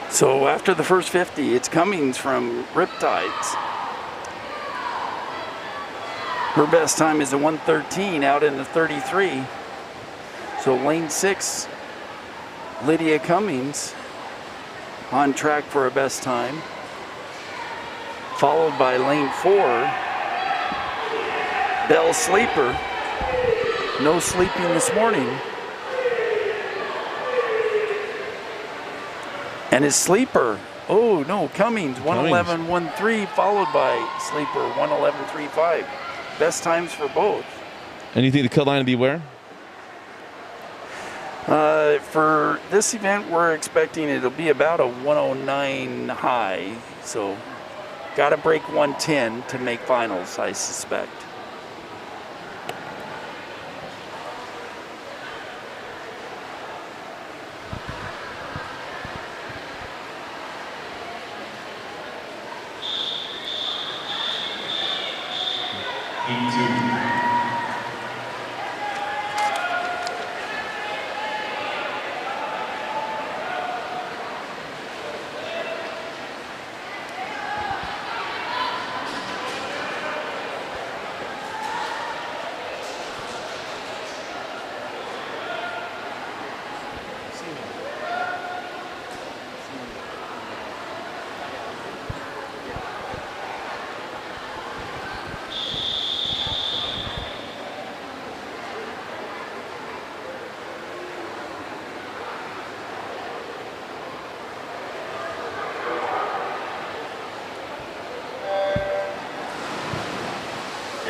So after the first 50, it's Cummings from Riptides. Her best time is a 1:13 out in the 33. So lane 6, Lydia Cummings on track for a best time. Followed by lane 4, Belle Sleeper. No sleeping this morning. And his Sleeper, oh no, Cummings, 1:11.13, followed by Sleeper, 1:11.35. Best times for both. And you think the cut line to be where? For this event, we're expecting it'll be about a 109 high. So, got to break 110 to make finals, I suspect.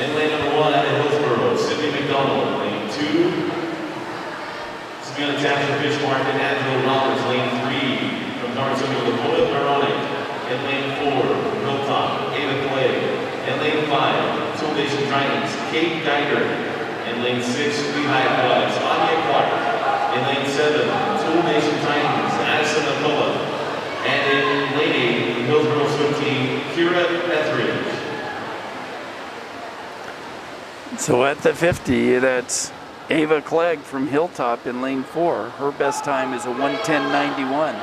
In lane number 1 out of Hillsborough, Sydney McDonald. Lane 2, Savannah Chapter Fish Market, Angela Roberts. Lane 3, from Dartson with the Poet Moronic. In lane 4, from Hilltop, Ava Clay. In lane 5, Tool Nation Dragons, Kate Geiger. In lane 6, Lehigh Athletics, Anya Clark. In lane 7, Tool Nation Titans, Addison McCullough. And in lane 8, Hillsborough Swim Team, Kira Etheridge. So at the 50, that's Ava Clegg from Hilltop in lane 4. Her best time is a 1:10.91.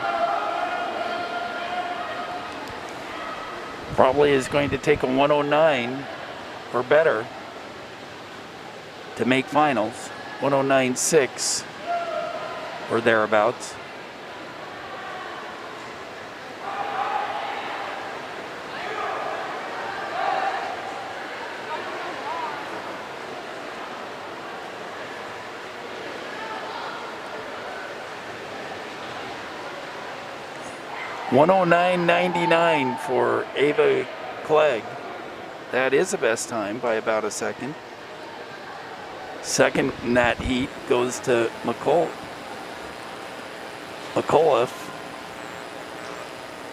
Probably is going to take a 109 or better to make finals. 109.6 or thereabouts. $109.99 for Ava Clegg. That is the best time by about a second. Second in that heat goes to McCullough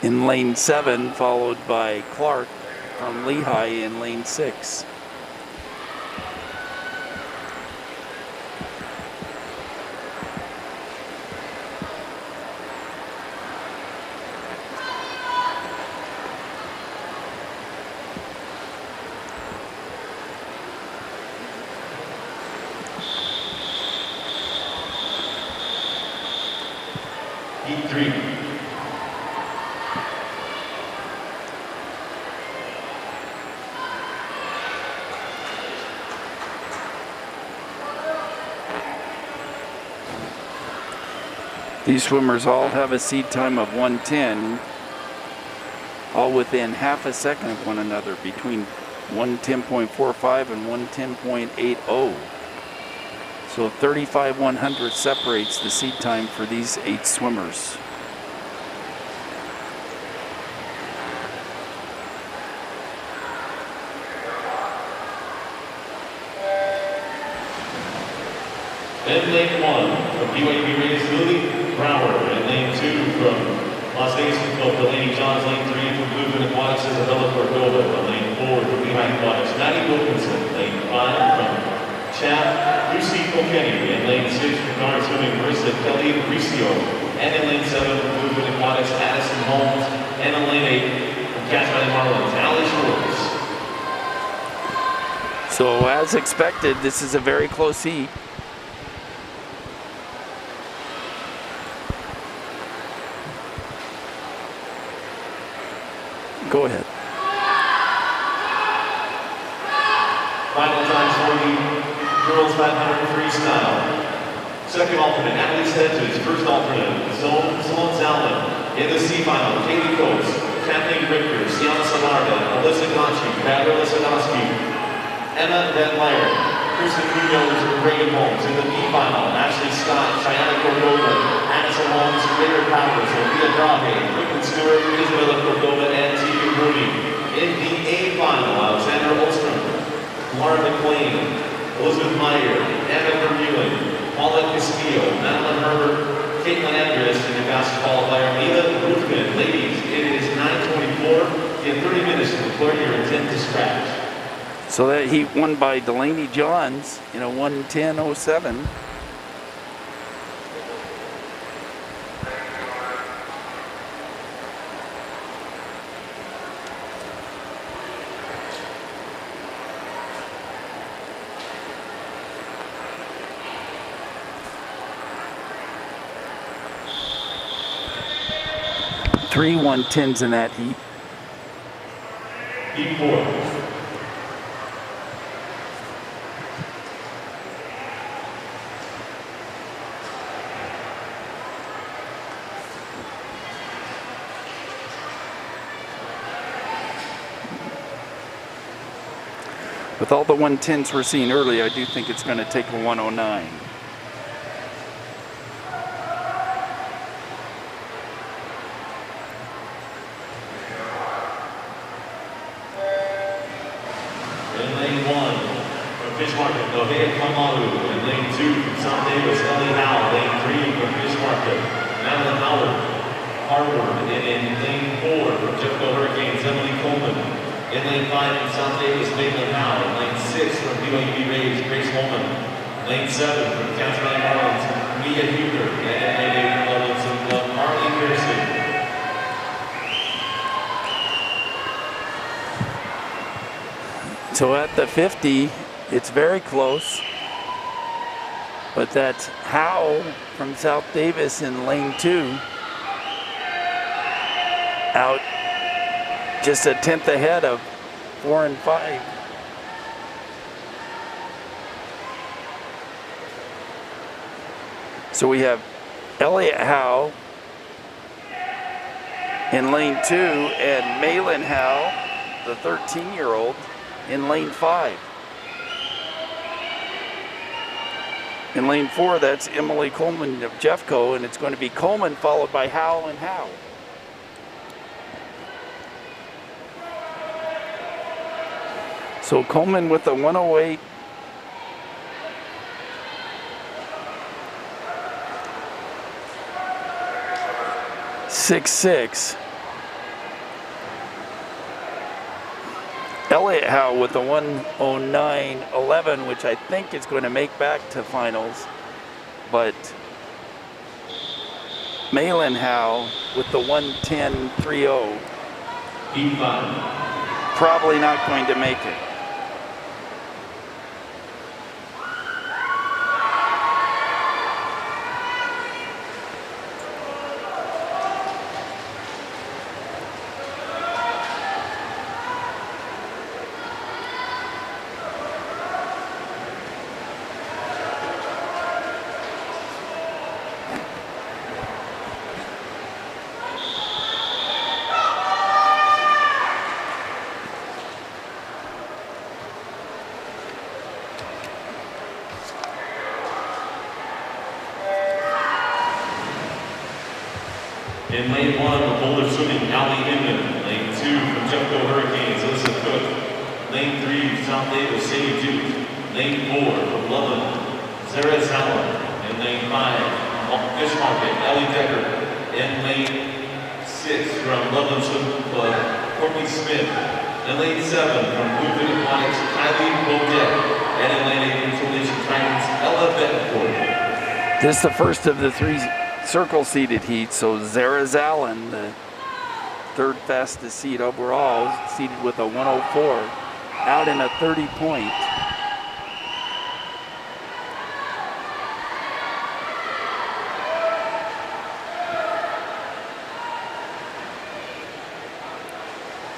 in lane 7, followed by Clark from Lehigh in lane 6. Heat 3. These swimmers all have a seed time of 1:10, all within half a second of one another, between 1:10.45 and 1:10.80. So 35/100 separates the seed time for these 8 swimmers. In lane 1 from BYU Raised Lily Brower. In lane 2 from Las Vegas of Delaney Johns. Lane 3 from Bluefin Aquatics Isabella Cordova. In lane 4 from Lehigh Aquatics Maddie Wilkinson. Lane 5 from Chap Lucy Kilkenny. In lane 6 from Guard Swimming Marissa Kelly Bricio. And in lane 7 from Bluefin Aquatics Addison Holmes. And in lane 8 from Cash Valley Marlins Allie Schwartz. So as expected, this is a very close heat. Go ahead. Final times for the girls 500 freestyle. Second alternate, Natalie Hedges. First alternate, Sloan Zalman. In the C final, Kaylee Coates, Kathleen Richter, Sienna Samarda, Alyssa Gonchi, Gabriella Sadowski, Emma Van Meyer, Kristen Munoz, Reagan Holmes. In the B final, Ashley Scott, Cheyenne Cordova, Addison Holmes, Raider Powers, Sophia Grave, Quinton Stewart, Isabella Cordova, and T.V. Mooney. In the A final, Alexander Olstrom, Laura McLean, Elizabeth Meyer, Anna Vermeulen, Paula Castillo, Madeline Herbert, Caitlin Andrus, and the basketball player Mila Ruthven. Ladies, it is 9:24. In 30 minutes to declare your intent to scratch. So that heat won by Delaney Johns in a 1:10.07. Three 1:10s in that heat. Heat 4. With all the 1:10s we're seeing early, I do think it's going to take a 1:09. In lane 1 from Fish Market, Nohea Kamaru. In lane 2 from South Davis, Ellie Howe. Lane 3 from Fish Market, Madeline Howard. Harvard. And in lane 4 from Jeffco Hurricanes, Emily Coleman. In lane 5 from South Davis, Maitland Howe. In lane 6 from BYU Rays, Grace Holman. Lane 7 from Cass Valley Marlins, Mia Huber. And in lane 8 from Levinson Club, Marley Pearson. So at the 50, it's very close. But that's Howe from South Davis in lane 2. Out just a 10th ahead of 4 and 5. So we have Elliot Howe in lane 2 and Malin Howe, the 13-year-old, in lane 5. In lane 4, that's Emily Coleman of Jeffco, and it's going to be Coleman followed by Howe and Howe. So Coleman with the 108. .66. Elliot Howe with the 109.11, which I think is going to make back to finals. But Malin Howe with the 110.30. Probably not going to make it. In lane 1 from Boulder Swimming, Allie Inman. Lane 2 from Jeffco Hurricanes, Alyssa Cook. Lane 3 from South Davis, Sadie Duke. Lane 4 from Loveland, Sarah Sauer. lane 5, Fish Market, Ellie Decker. In lane 6 from Loveland Swim Club, Courtney Smith. In lane 7 from Movement Aquatics, Kylie Baudet. And in lane 8 from Toolnation Triton's Ella Bettencourt. This is the first of the 3 circle-seeded heats, so Zara Zallen, the 3rd fastest seed overall, seeded with a 104, out in a 30-point.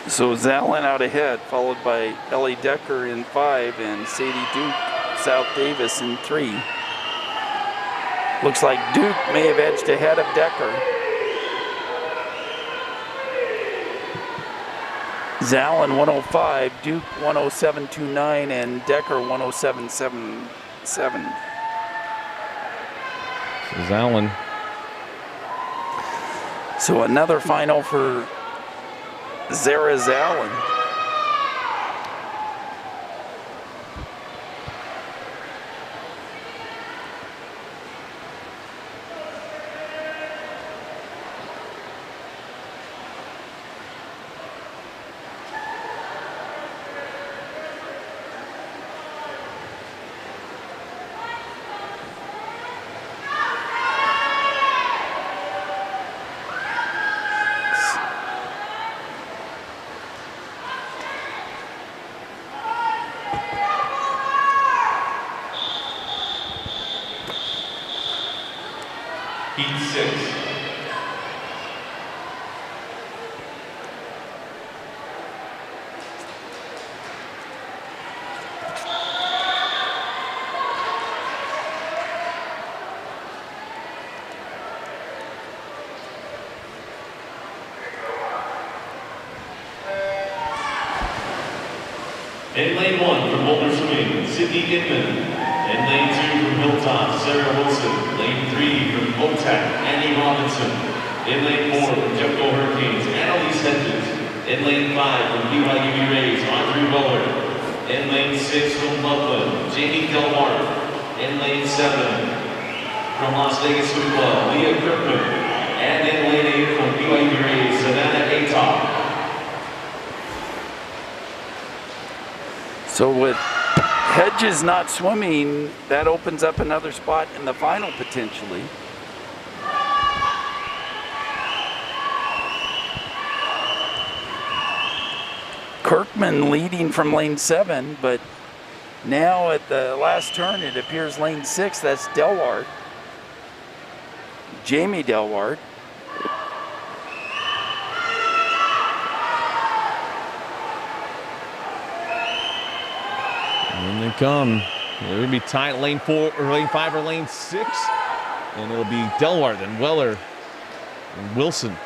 So Zallen out ahead, followed by Ellie Decker in 5 and Sadie Duke, South Davis in 3. Looks like Duke may have edged ahead of Decker. Zallen 105, Duke 107.29, and Decker 107.77. Zallen. So another final for Zara Zallen. Heat 6. In lane 1 from Boulder Swimming, Sydney Inman. In lane 2 from Hilltop, Sarah Wilson. Lane 3 from OTAC, Annie Robinson. In lane 4 from Jeffco Hurricanes, Annalise Hedges. In lane 5 from BYU Rays, Audrey Weller. In lane 6 from Loveland, Jamie Delmar. In lane 7 from Las Vegas Swim Club, Leah Kirkman. And in lane 8 from BYU Rays, Savannah Atop. So with Hedges not swimming, that opens up another spot in the final potentially. Kirkman leading from lane 7, but now at the last turn it appears lane 6, that's Delward. Jamie Delward. And they come. It'll be tight lane 4 or lane 5 or lane 6. And it'll be Delward and Weller and Wilson.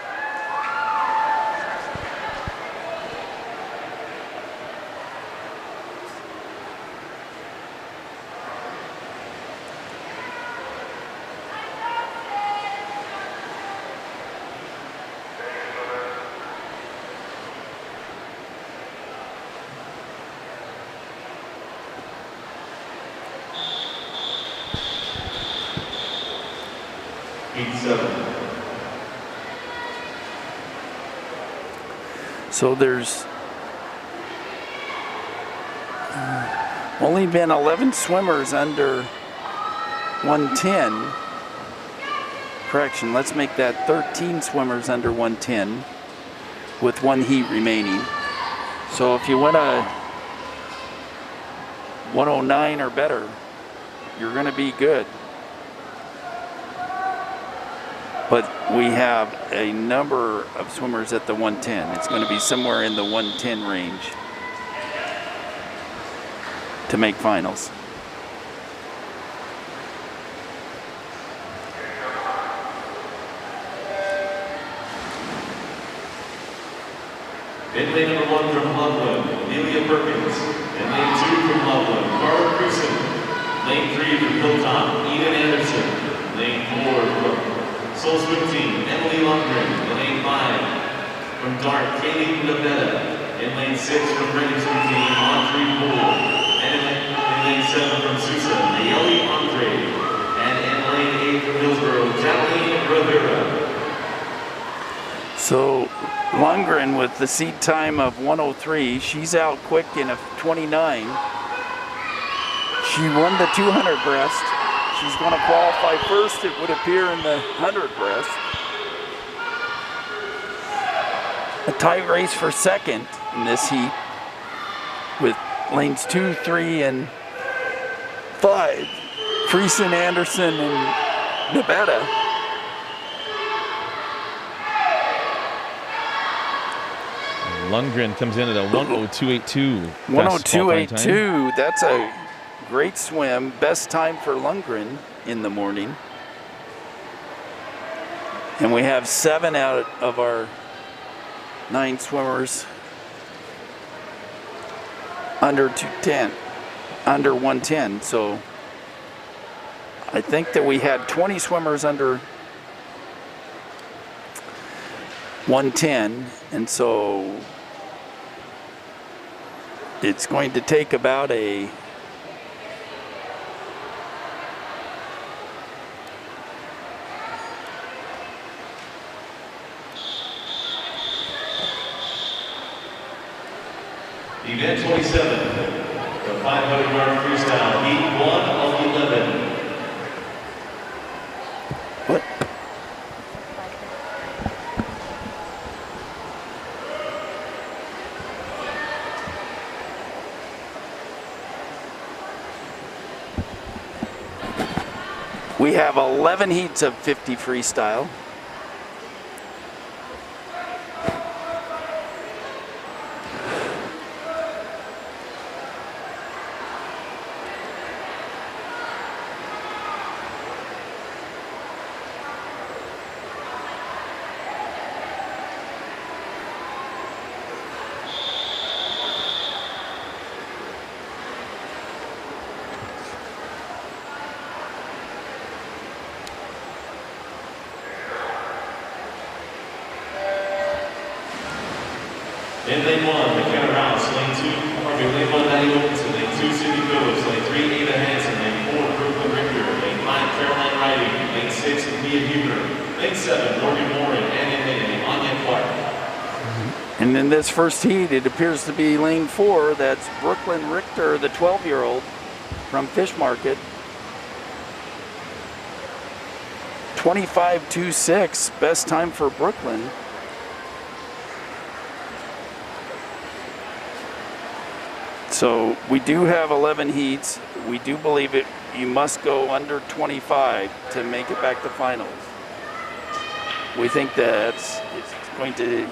So there's only been 11 swimmers under 110. Correction, let's make that 13 swimmers under 110 with 1 heat remaining. So if you win a 109 or better, you're going to be good. But we have a number of swimmers at the 110. It's going to be somewhere in the 110 range to make finals. In lane number 1 from Loveland, Amelia Perkins. In lane 2 from Loveland, Carla Cruson. Lane 3 from Hilltop, Eden Anderson. Lane 4 from Soul Swim Team, Emily Lundgren. In lane 5 from Dart, Kaylee Nevada. In lane 6 from Reading Swim Team, Audrey Poole. And in lane 7 from Susa, Nayeli Andre. And in lane So Lundgren with the seed time of 1:03. She's out quick in a 29. She won the 200 breast. She's going to qualify first, it would appear, in the 100 breast. A tie race for second in this heat with lanes 2, 3, and 5. Friesen, Anderson, and Nevada. Lundgren comes in at a 1:02.82. 1:02.82. That's a great swim. Best time for Lundgren in the morning. And we have 7 out of our 9 swimmers under 210, under 110. So I think that we had 20 swimmers under 110, and so it's going to take about a Event 27, the 500-yard freestyle, heat 1 of 11. what? We have 11 heats of 50 freestyle. In lane 1, McKenna Rouse. Lane 1, Maddie Wilkinson. Lane 2, Cindy Phillips. Lane 3, Ava Hansen. Lane 4, Brooklyn Richter. Lane 5, Caroline Riding. Lane 6, Leah Huber. Lane 7, Morgan Warren. And in lane 8, Anya Clark. And in this first heat, it appears to be lane 4. That's Brooklyn Richter, the 12-year-old from Fish Market. 25.26, best time for Brooklyn. So we do have 11 heats. We do believe it. You must go under 25 to make it back to finals. We think that it's going to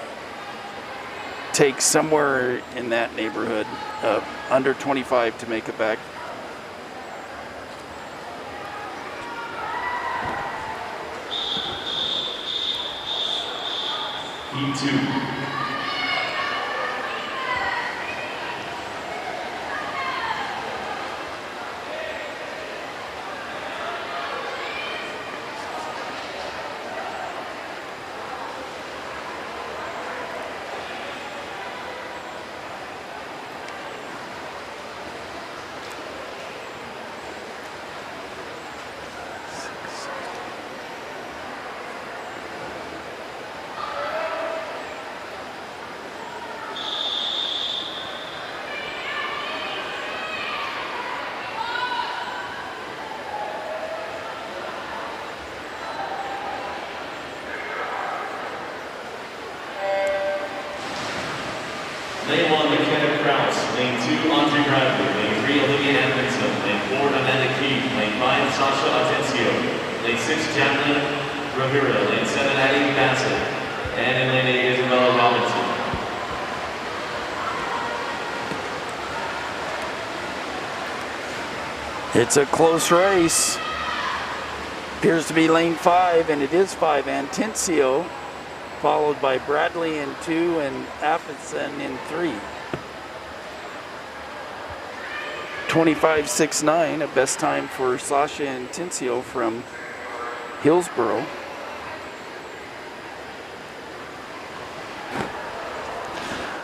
take somewhere in that neighborhood of under 25 to make it back. Heat 2. Lane 1, McKenna Krause. Lane 2, Audrey Bradley. Lane 3, Olivia Atkinson. Lane 4, Amanda Keith. Lane 5, Sasha Atencio. Lane 6, Jacqueline Rivera. Lane 7, Addie Bassett. And in lane 8, Isabella Robinson. It's a close race. Appears to be lane 5, and it is 5. Antencio, followed by Bradley in 2 and Atkinson in 3. 25.69, a best time for Sasha Antencio from Hillsboro.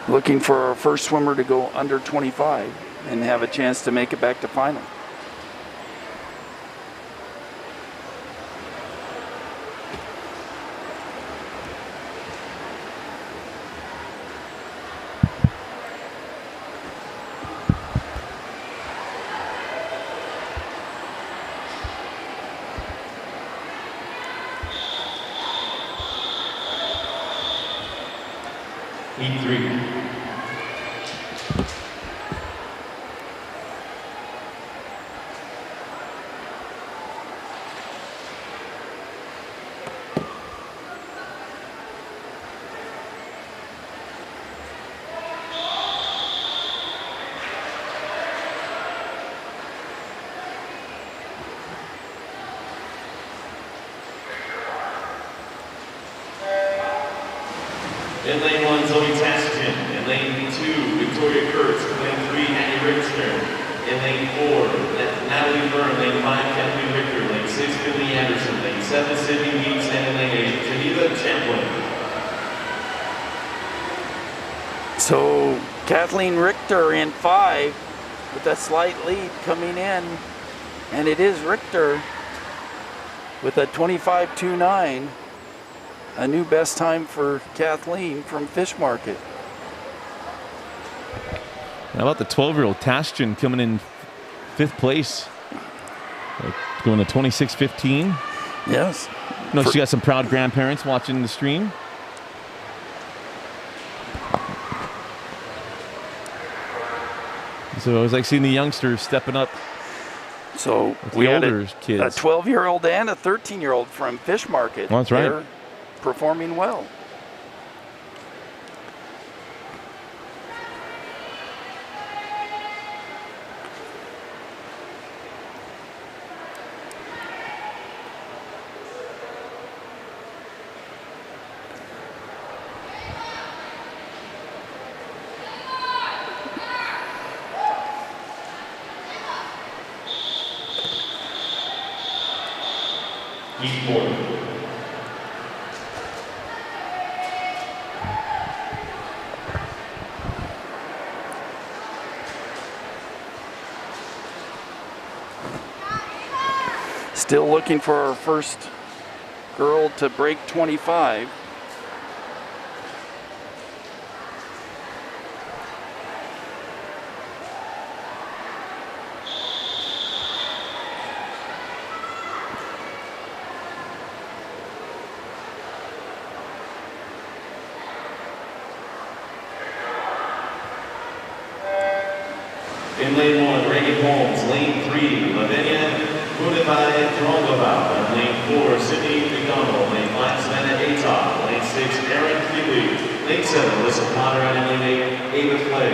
Looking for our first swimmer to go under 25 and have a chance to make it back to final. Heat 3. In lane 1, Zoe Taskin. In lane 2, Victoria Kurtz. In lane 3, Annie Richter. In lane 4, Natalie Byrne. Lane 5, Kathleen Richter. Lane 6, Billy Anderson. Lane 7, Sydney Weeks. And in lane 8, Geneva Champlin. So Kathleen Richter in 5 with a slight lead coming in. And it is Richter with a 25.29. A new best time for Kathleen from Fish Market. How about the 12-year-old Tastian coming in 5th place? Going to 26.15. Yes. No, she got some proud grandparents watching the stream. So I always like seeing the youngsters stepping up. So with we the had older kids. a 12-year-old and a 13-year-old from Fish Market. Well, that's right. They're performing well. Heat 4. Still looking for our first girl to break 25. In lane 1, Reagan Holmes. Lane 3, Lavinia Munivai Drongova. In lane 4, Sydney McDonald. Lane 5, Savannah Atop. Lane 6, Erin Keeley. Lane 7, Alyssa Potter. And in lane 8, Ava Clay.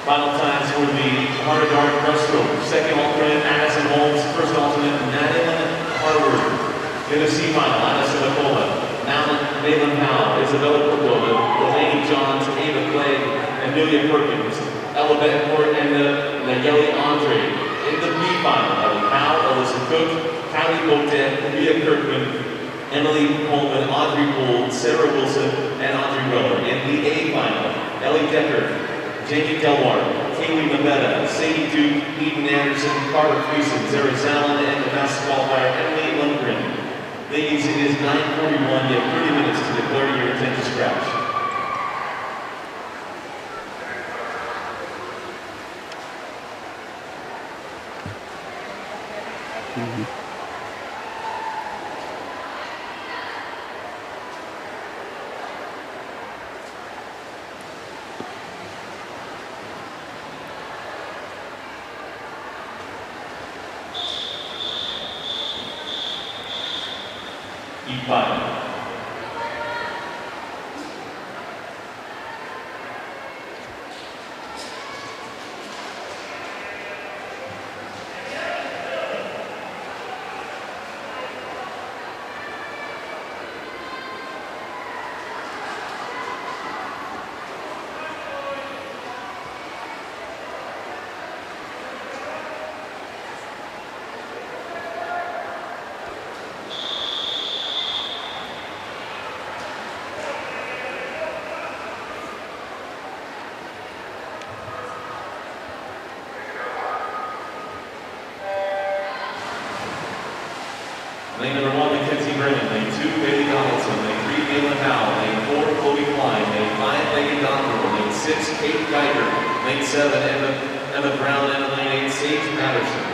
Final times for the 100-yard breaststroke. Second alternate, Addison Holmes. First alternate, Madeline Harvard. In the C final, Addison Nicola. Malin Powell, Isabella Cordova, Delaney Johns, Ava Clay, Amelia Perkins, Ella Betancourt, and Nayeli Andre. In the B final, Ellie Powell, Alyssa Cook, Kylie Botet, Leah Kirkman, Emily Coleman, Audrey Gould, Sarah Wilson, and Audrey Weller. In the A final, Ellie Decker, Jamie Delwar, Kaylee Mabetta, Sadie Duke, Eden Anderson, Carter Friesen, Zara Zallen, and the fastest qualifier, Emily Lundgren. Ladies, it is 9:41. You have 30 minutes to declare your intent to scratch. E5. Lane number 1, Mackenzie Brennan. Lane 2, Bailey Donaldson. Lane 3, Galen Howell. Lane 4, Chloe Klein. Lane 5, Megan Donald. Lane 6, Kate Geiger. Lane 7, Emma Brown. And lane 8, Sage Patterson.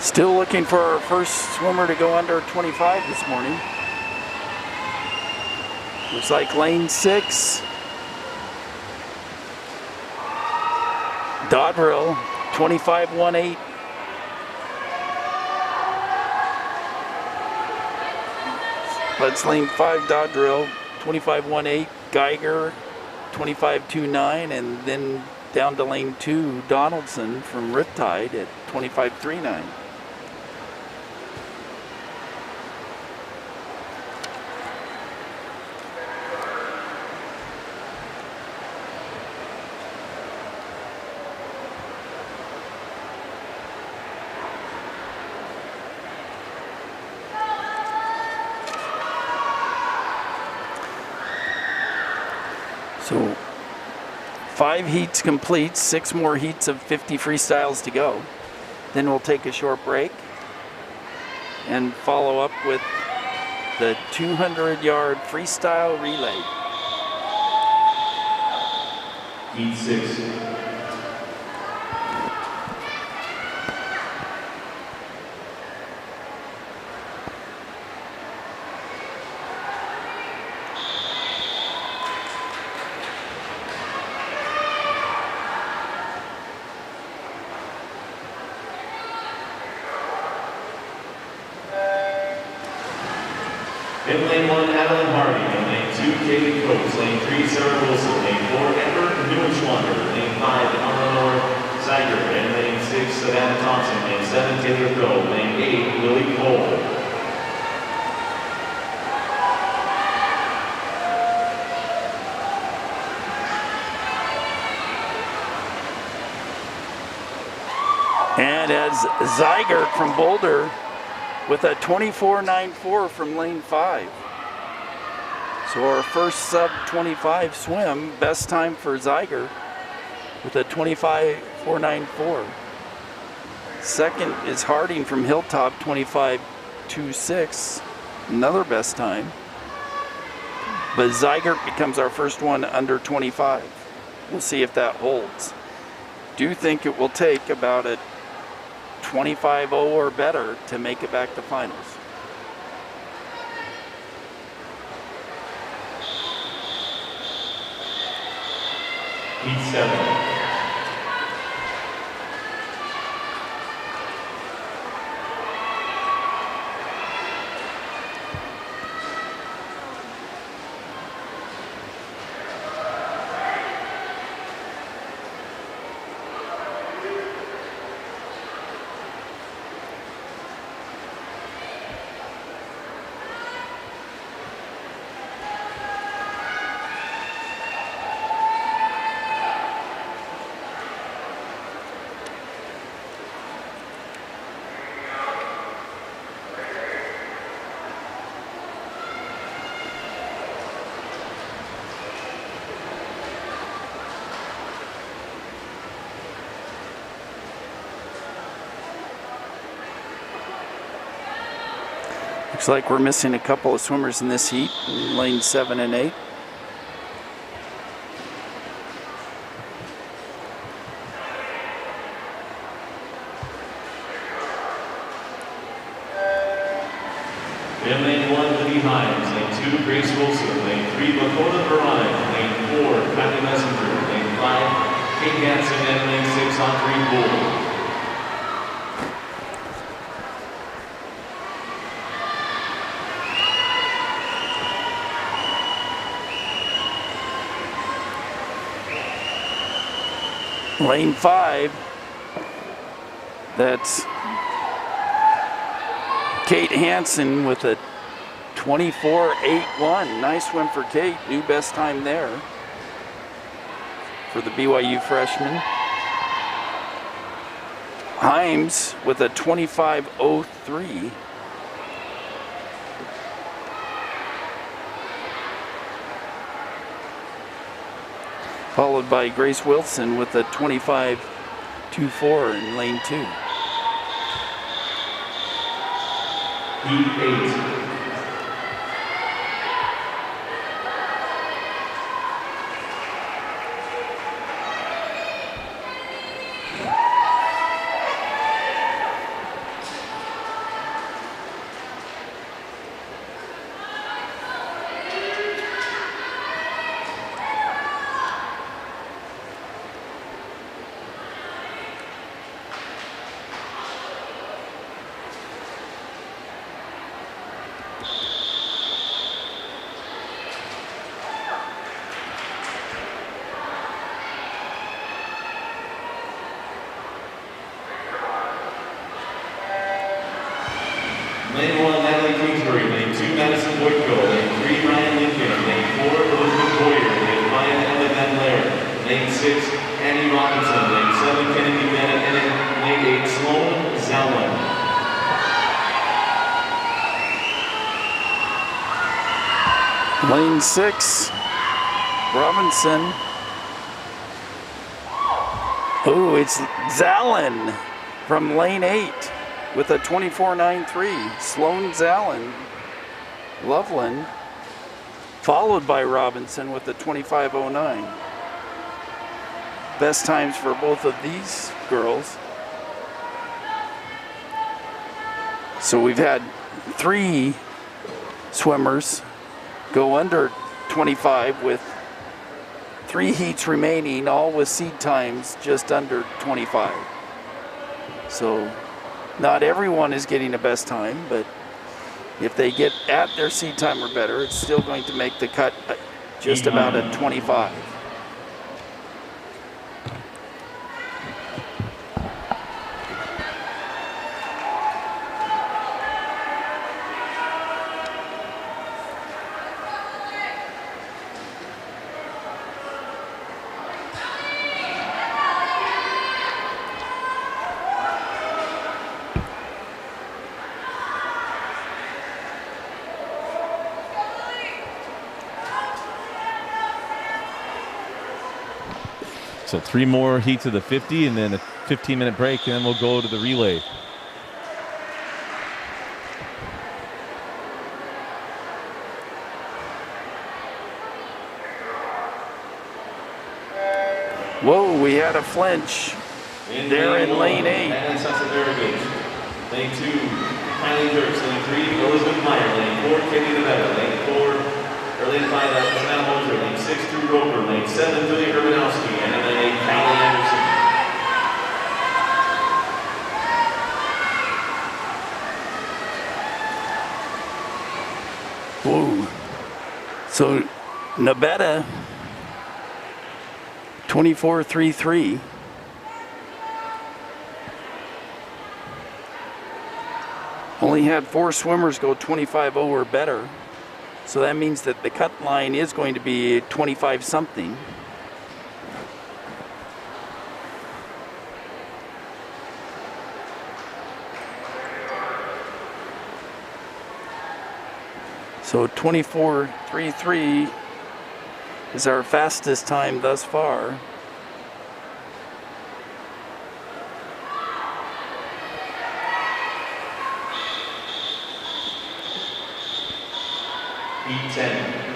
Still looking for our first swimmer to go under 25 this morning. Looks like lane 6. Dodrill, 25.18. That's lane 5, Dodrill, 25.18. Geiger, 25.29. And then down to lane 2, Donaldson from Riptide at 25.39. So 5 heats complete, 6 more heats of 50 freestyles to go. Then we'll take a short break and follow up with the 200-yard freestyle relay. Heat 6. In lane 1, Adeline Harvey. In lane 2, Katie Coates. Lane 3, Sarah Wilson. Lane 4, Amber Newenschwander. Lane 5, Eleanor Zeiger. In lane 6, Savannah Thompson. Lane 7, Taylor Go. Lane 8, Lily Cole. And as Zeiger from Boulder with a 24.94 from lane 5. So our first sub 25 swim, best time for Zeiger with a 25.494. Second is Harding from Hilltop, 25.26, another best time. But Zeiger becomes our first one under 25. We'll see if that holds. Do think it will take about a 25.0 or better to make it back to finals. Heat 7. Looks like we're missing a couple of swimmers in this heat, in lane 7 and 8. In lane 1, Libby Hines. Lane 2, Grace Wilson. Lane 3, Lakota Veronic. Lane 4, Kylie Messenger. Lane 5, Kate Hansen. And lane 6, Andre Bull. Lane 5, that's Kate Hansen with a 24.81. Nice swim for Kate, new best time there for the BYU freshman. Himes with a 25.03. Followed by Grace Wilson with a 25.24 in lane 2. Heat 8. Madison Boyko. Lane 3, Ryan Lincoln. Lane 4, Elizabeth Boyer. Lane 5, Emma Van Blair. Lane 6, Annie Robinson. Lane 7, Kennedy Bennett. And then lane 8, Sloan Zalman. Lane 6, Robinson. Oh, it's Zallen from lane 8 with a 24.93. Sloan Zallen, Loveland, followed by Robinson with a 25.09. Best times for both of these girls. So we've had 3 swimmers go under 25 with 3 heats remaining, all with seed times just under 25. So not everyone is getting a best time, but if they get at their seed time or better, it's still going to make the cut just about at 25. So 3 more heats of the 50 and then a 15-minute break, and then we'll go to the relay. Whoa, we had a flinch there in lane 8. Lane 2, Kylie Dirks. Lane 3, Elizabeth Meyer. Lane 4, Katie DeVetta. Lane 4, or lane 5, Savannah Moser. Lane 6, Drew Roper. Lane 7, Julia Urbanowski. And then lane 8, Callie Anderson. Whoa. So Nevada 24.33. Only had 4 swimmers go 25.0 or better. So that means that the cut line is going to be 25 something. So 24.33 is our fastest time thus far. Heat 10.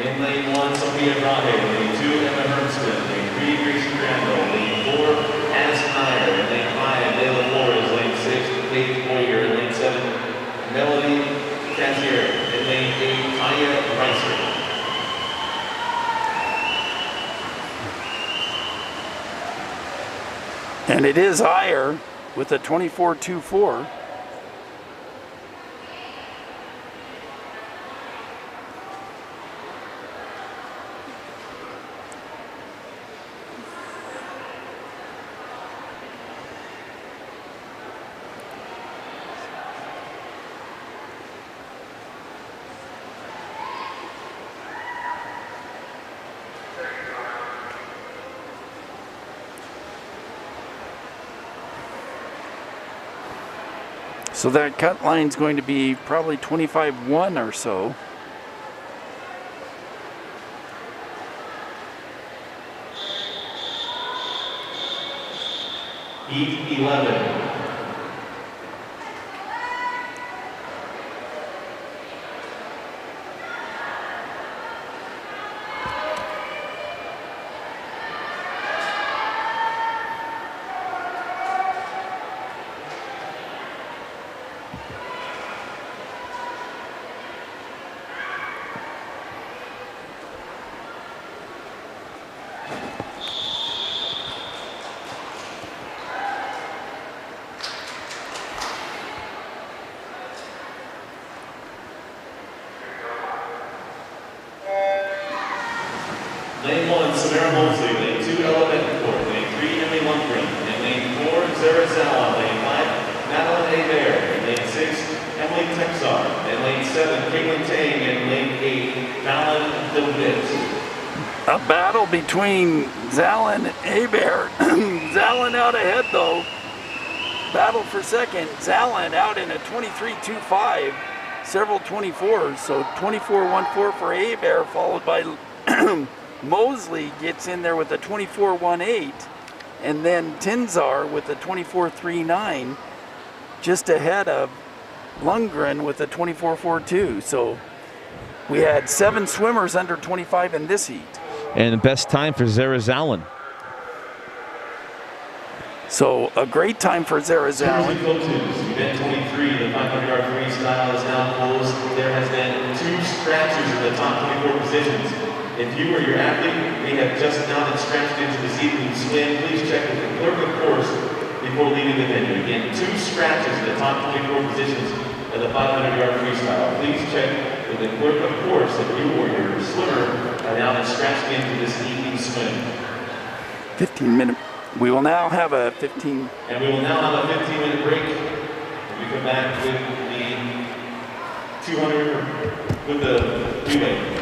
In lane 1, Sophia Brahe. Lane 2, Emma Hermston. Lane 3, Gracie Crandall. Lane 4, Addison Meyer. In lane 5, Layla Flores. Lane 6, Kate Boyer. In lane 7, Melody Cassier. In lane 8, Taya Reiser. And it is higher with a 24.24. So that cut line is going to be probably 25.1 or so. Heat 11. Lane 1, Samara Mosley. Lane 2, Ella Betancourt. Lane 3, Emily Lundgren. And lane 4, Zara Zala. Lane 5, Madeline Hebert. Lane 6, Emily Texar. And lane 7, Caitlin Tang. And lane 8, Fallon Phillips. A battle between Zala and Hebert. Zala out ahead though. Battle for second. Zala out in a 23.25. Several 24s. So 24.14 for Hebert, followed by Mosley gets in there with a 24.18, and then Tinzar with a 24.39, just ahead of Lundgren with a 24.42. So we had 7 swimmers under 25 in this heat. And the best time for Zara Zalin. So a great time for Zara Zalin. Event 23, the 500-yard freestyle is now closed. There has been 2 scratchers in the top 24 positions. If you or your athlete may have just now been scratched into this evening's swim, please check with the clerk of course before leaving the venue. Again, 2 scratches in the top 24 positions of the 500-yard freestyle. Please check with the clerk of course if you or your swimmer have now been scratched into this evening's swim. 15-minute. We will now have a 15. And we will now have a 15-minute break. We come back with the 200 with the relay.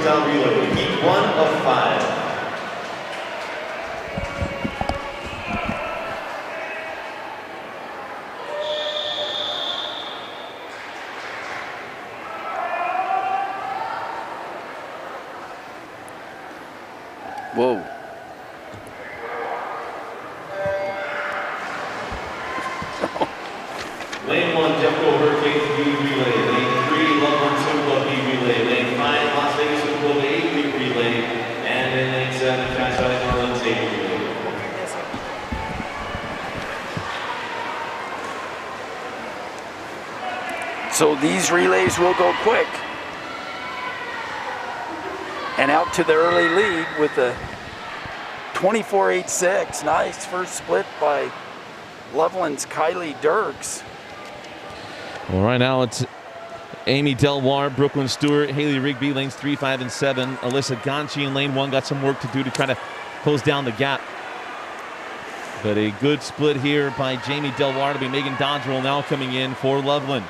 freestyle relay, heat 1 of 5. Whoa. Lane 1, Jeffco Hurricanes B relay. Lane 3, Loveland Swim Club B relay. Lane 5, Las Vegas Swim Club A relay. And in lane 7, Fast Valley Marlins A relay. So these relays will go quick. And out to the early lead with a 24.86. Nice first split by Loveland's Kylie Dirks. Well, right now it's Amy Delwar, Brooklyn Stewart, Haley Rigby, lanes 3, 5, and 7. Alyssa Gonchi in lane 1 got some work to do to try to close down the gap. But a good split here by Jamie Delwar to be Megan Dodrell now coming in for Loveland.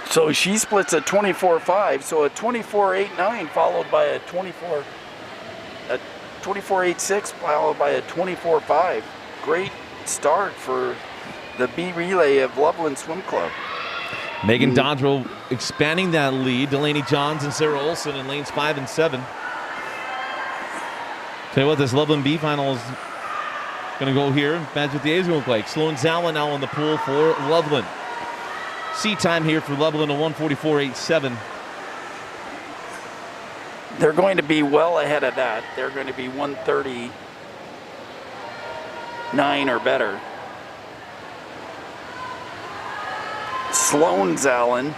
So she splits a 24.5, so a 24.89 followed by a 24.86 followed by a 24.5. Great start for the B relay of Loveland Swim Club. Megan Dodrell expanding that lead. Delaney Johns and Sarah Olson in lanes 5 and 7. Tell you what, this Loveland B final is going to go here. Imagine what the A's going to look like. Sloan Zala now in the pool for Loveland. Sea time here for Loveland, a 1:44.87. They're going to be well ahead of that. They're going to be 1:39 or better. Sloan Zallen,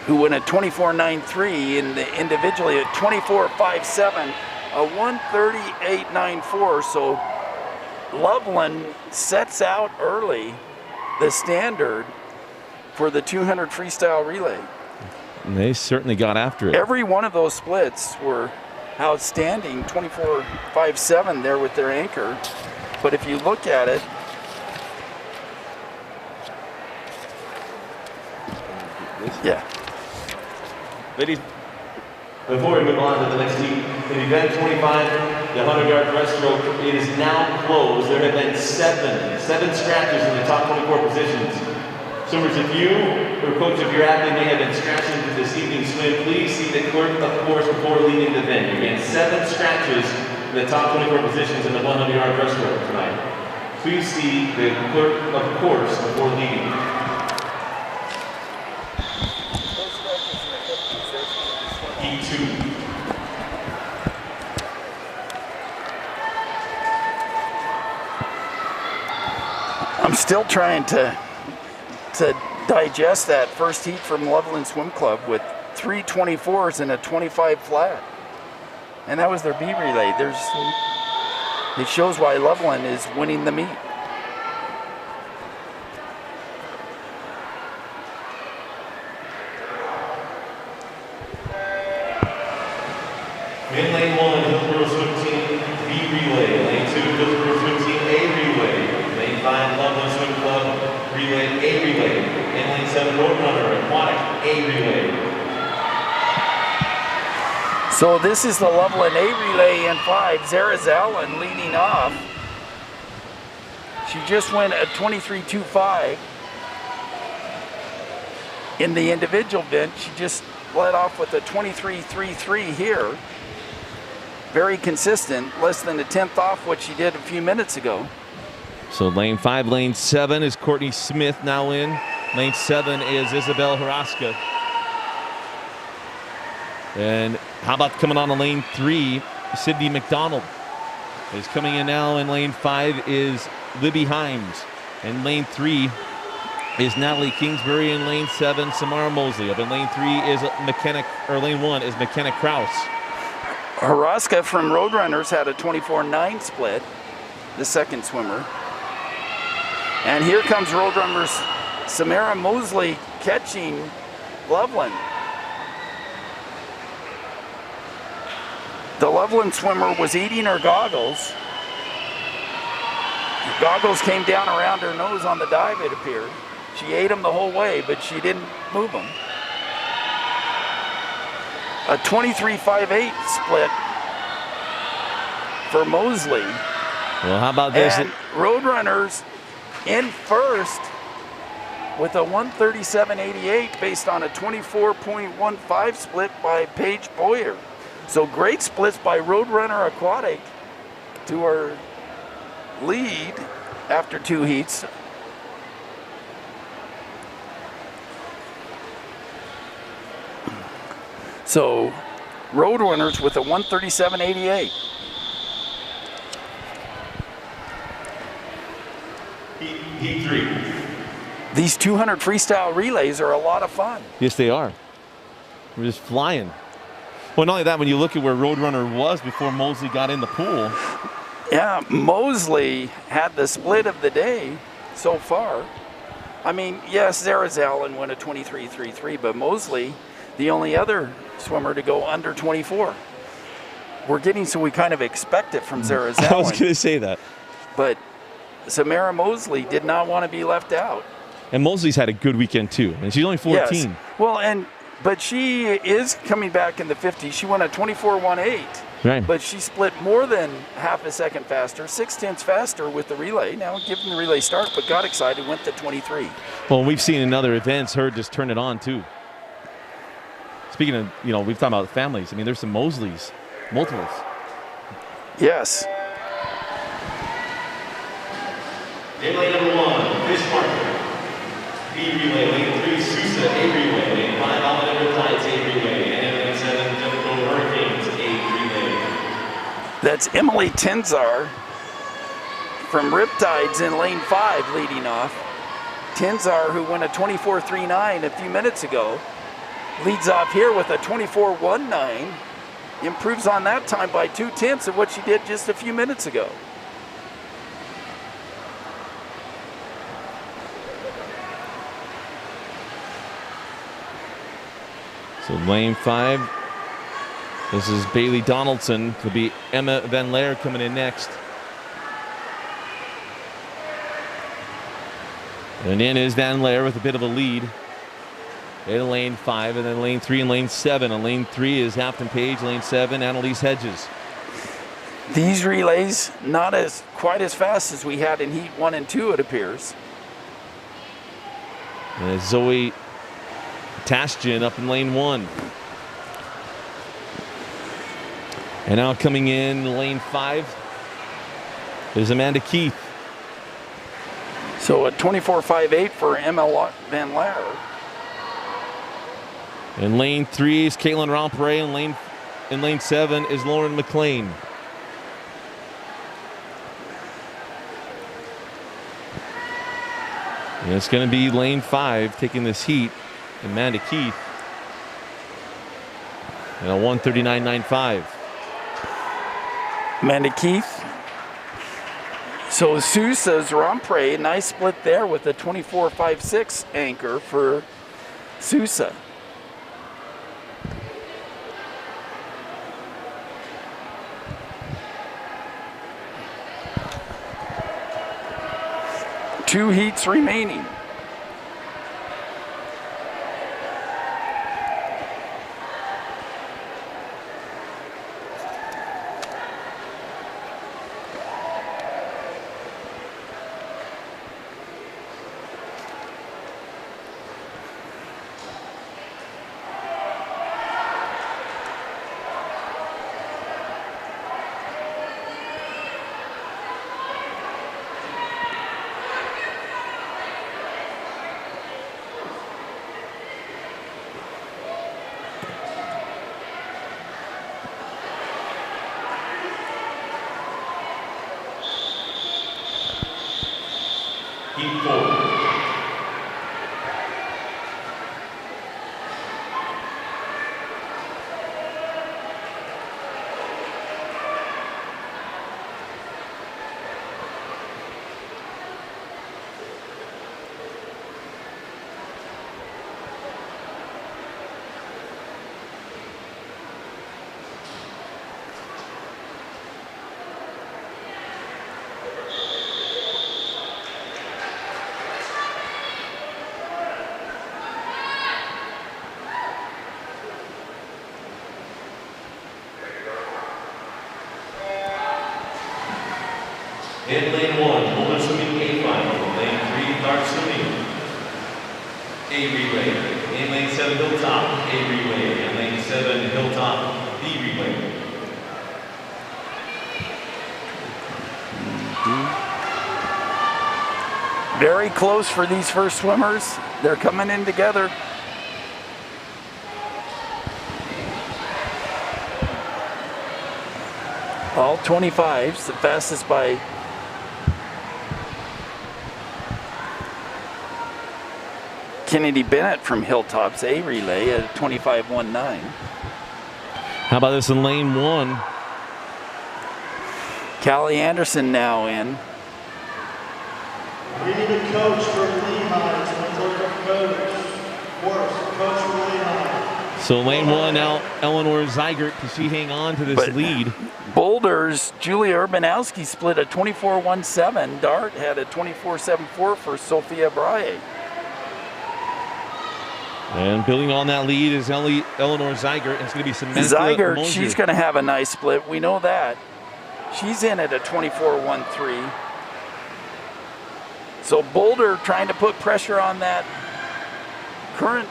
who went at 24.93 in the individually at 24.57, a 1:38.94. So Loveland sets out early the standard for the 200 freestyle relay. And they certainly got after it. Every one of those splits were outstanding. 24.57 there with their anchor. But if you look at it, yeah. Ladies, before we move on to the next heat, in event 25, the 100-yard breaststroke, it is now closed. There have been seven scratches in the top 24 positions. Swimmers, if you or coach of your athlete may have been scratching this evening's swim, please see the clerk of course before leaving the venue. Again, 7 scratches in the top 24 positions in the 100-yard breaststroke tonight. Please see the clerk of course before leaving. Heat 2. I'm still trying to digest that first heat from Loveland Swim Club with 3 24s and a 25 flat. And that was their B relay. It shows why Loveland is winning the meet. In lane 1, Hillsborough Swim Team B relay. Lane 2, Hillsborough Swim Team A relay. Lane 5, Loveland Swim Club relay A relay. In lane 7, Roadrunner Aquatic A relay. So this is the Loveland A relay in 5. Zara Zallen leading off. She just went at 23.25. In the individual event, she just led off with a 23.33 here. Very consistent, less than a tenth off what she did a few minutes ago. So lane 5, lane 7 is Courtney Smith now in. Lane 7 is Isabel Haraska. And how about coming on to lane 3, Sydney McDonald is coming in now. In lane 5 is Libby Himes. And lane 3 is Natalie Kingsbury. In lane 7, Samara Mosley. Up in lane 3 is lane 1 is McKenna Kraus. Haraska from Roadrunners had a 24.9 split, the second swimmer. And here comes Roadrunners' Samara Mosley catching Loveland. The Loveland swimmer was eating her goggles. The goggles came down around her nose on the dive, it appeared. She ate them the whole way, but she didn't move them. A 23.58 split for Mosley. Well, how about this? And Roadrunners in first with a 137.88 based on a 24.15 split by Paige Boyer. So great splits by Roadrunner Aquatic to our lead after 2 heats. So Roadrunners with a 137.88. Heat 3. These 200 freestyle relays are a lot of fun. Yes, they are. We're just flying. Well, not only that, when you look at where Roadrunner was before Mosley got in the pool. Yeah, Mosley had the split of the day so far. I mean, yes, Zarazalin went a 23.33, but Mosley, the only other swimmer to go under 24. We're getting so we kind of expect it from Zarazalin. I was going to say that. But Samara Mosley did not want to be left out. And Mosley's had a good weekend too, and she's only 14. Yes. Well, but she is coming back in the 50s. She won a 24.18. Right. But she split more than half a second faster, 0.6 faster with the relay. Now given the relay start, but got excited, went to 23. Well, we've seen in other events her just turn it on too. Speaking of, we've talked about families. I mean, there's some Mosleys, multiples. Yes. Relay number 1, Bismarck. B relay, lane 3, Sousa, A relay, lane 5, Alvin Riptides, A relay, and lane 7, Demko Hurricanes, A relay. That's Emily Tenzar from Riptides in lane 5 leading off. Tenzar, who won a 24.39 a few minutes ago, leads off here with a 24.19, improves on that time by 0.2 of what she did just a few minutes ago. So lane 5, this is Bailey Donaldson. Could be Emma Van Laer coming in next. And in is Van Laer with a bit of a lead. In lane 5, and then lane 3 and lane 7. On lane 3 is Afton Page, lane 7, Annalise Hedges. These relays not quite as fast as we had in heat 1 and 2, it appears. And it's Zoe Tashjian up in lane 1. And now coming in lane 5 is Amanda Keith. So a 24.58 for Emma Van Laer. In lane 3 is Caitlin Rompere, and in lane 7 is Lauren McLean. And it's going to be lane 5 taking this heat, Amanda Keith, and a 1:39.95. Amanda Keith. So Sousa's Rompre, nice split there with a 24.56 anchor for Sousa. Two heats remaining. Heat 4. In lane 1, roller swimming A final. Lane 3, dart swimming A relay. In lane 7, hilltop A relay. In lane 7, hilltop B relay. Very close for these first swimmers. They're coming in together. All 25s, the fastest by Kennedy Bennett from Hilltops A relay at 25.19. How about this in lane 1? Callie Anderson now in. We need a coach from Lehigh to interpret coach. Coach from Lehigh. So lane 1 now, Eleanor Zeigert. Does she hang on to this lead? Boulders, Julia Urbanowski split a 24.17. Dart had a 24.74 for Sophia Brahe. And building on that lead is Eleanor Zeigert. It's going to be Samantha Zeigert, Mosier. she's going to have a nice split. We know that. She's in at a 24.13. So Boulder trying to put pressure on that current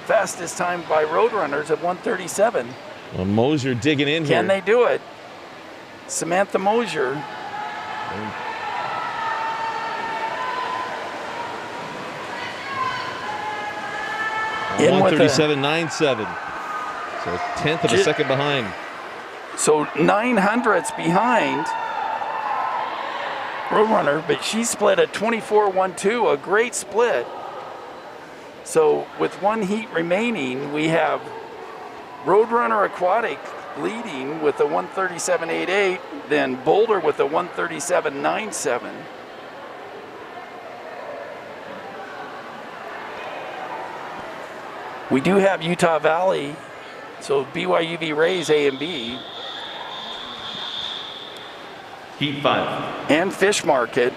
fastest time by Roadrunners at 1:37. Well, Mosier digging in here. Can they do it? Samantha Mosier. In 1:37.97. So a tenth of a second behind. So 900ths behind Roadrunner, but she split at 24.12, a great split. So with one heat remaining, we have Roadrunner Aquatic leading with a 1:37.88, then Boulder with a 1:37.97. We do have Utah Valley, so BYUV Rays A and B. Heat 5. And Fish Market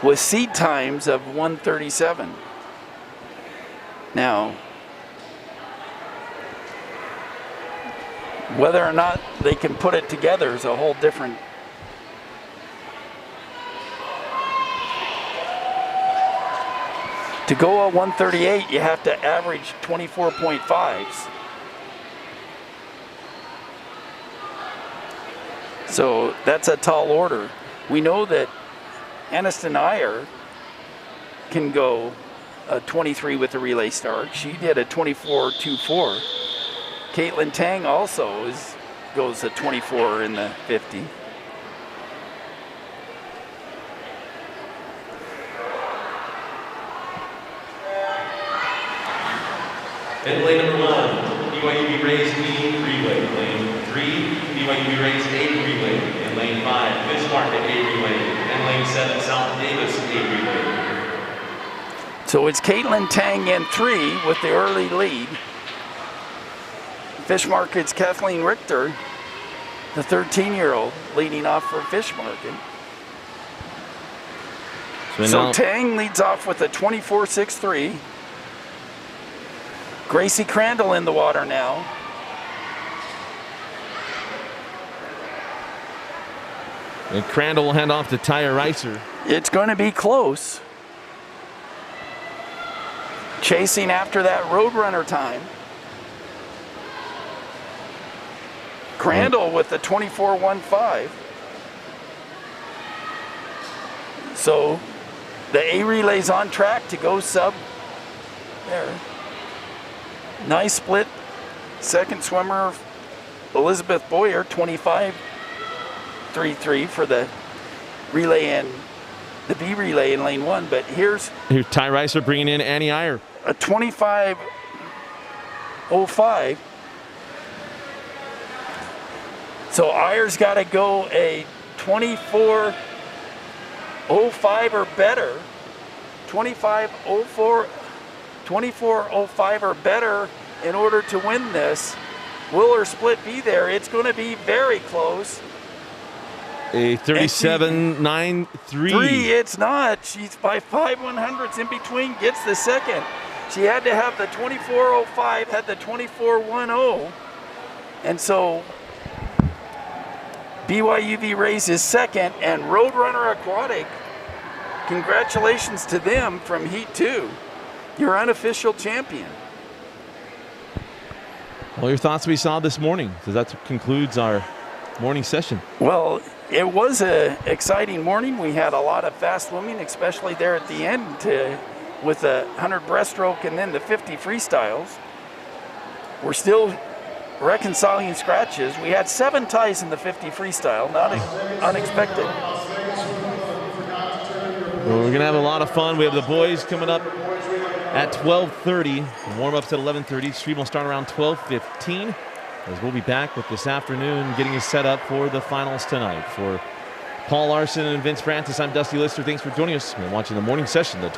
with seed times of 1:37. Now, whether or not they can put it together is a whole different. To go at 138, you have to average 24.5s. So that's a tall order. We know that Aniston Iyer can go a 23 with the relay start. She did a 24.24. Caitlin Tang also goes a 24 in the 50. In lane number 1, BYUV Rays B relay. Lane 3, BYUV Rays A relay. In lane 5, Fish Market A relay. And lane 7, South Davis A relay. So it's Caitlin Tang in 3 with the early lead. Fish Market's Kathleen Richter, the 13-year-old, leading off for Fish Market. So Tang leads off with a 24.63. Gracie Crandall in the water now. And Crandall will hand off to Tyra Reiser. It's going to be close. Chasing after that Roadrunner time. Crandall with the 24.15. So the A relay's on track to go sub there. Nice split. Second swimmer, Elizabeth Boyer, 25.33 for the relay and the B relay in lane 1. But here's Ty Reiser bringing in Annie Iyer. a 25.05. So Iyer's got to go a 24.05 or better. 24.05 or better in order to win this. Will her split be there? It's going to be very close. A 37.93. It's not. She's by 5/100ths in between, gets the second. She had to have the 24.05, had the 24.10. And so BYUV Rays is second, and Roadrunner Aquatic, congratulations to them from Heat 2, your unofficial champion. Well, your thoughts we saw this morning, so that concludes our morning session. Well, it was an exciting morning. We had a lot of fast swimming, especially there at the end with the 100 breaststroke and then the 50 freestyles. We're still reconciling scratches. We had 7 ties in the 50 freestyle, not unexpected. Well, we're gonna have a lot of fun. We have the boys coming up at 12:30. Warm-ups at 11:30. Stream will start around 12:15. As we'll be back with this afternoon, getting you set up for the finals tonight. For Paul Larson and Vince Francis, I'm Dusty Lister. Thanks for joining us. We're watching the morning session, the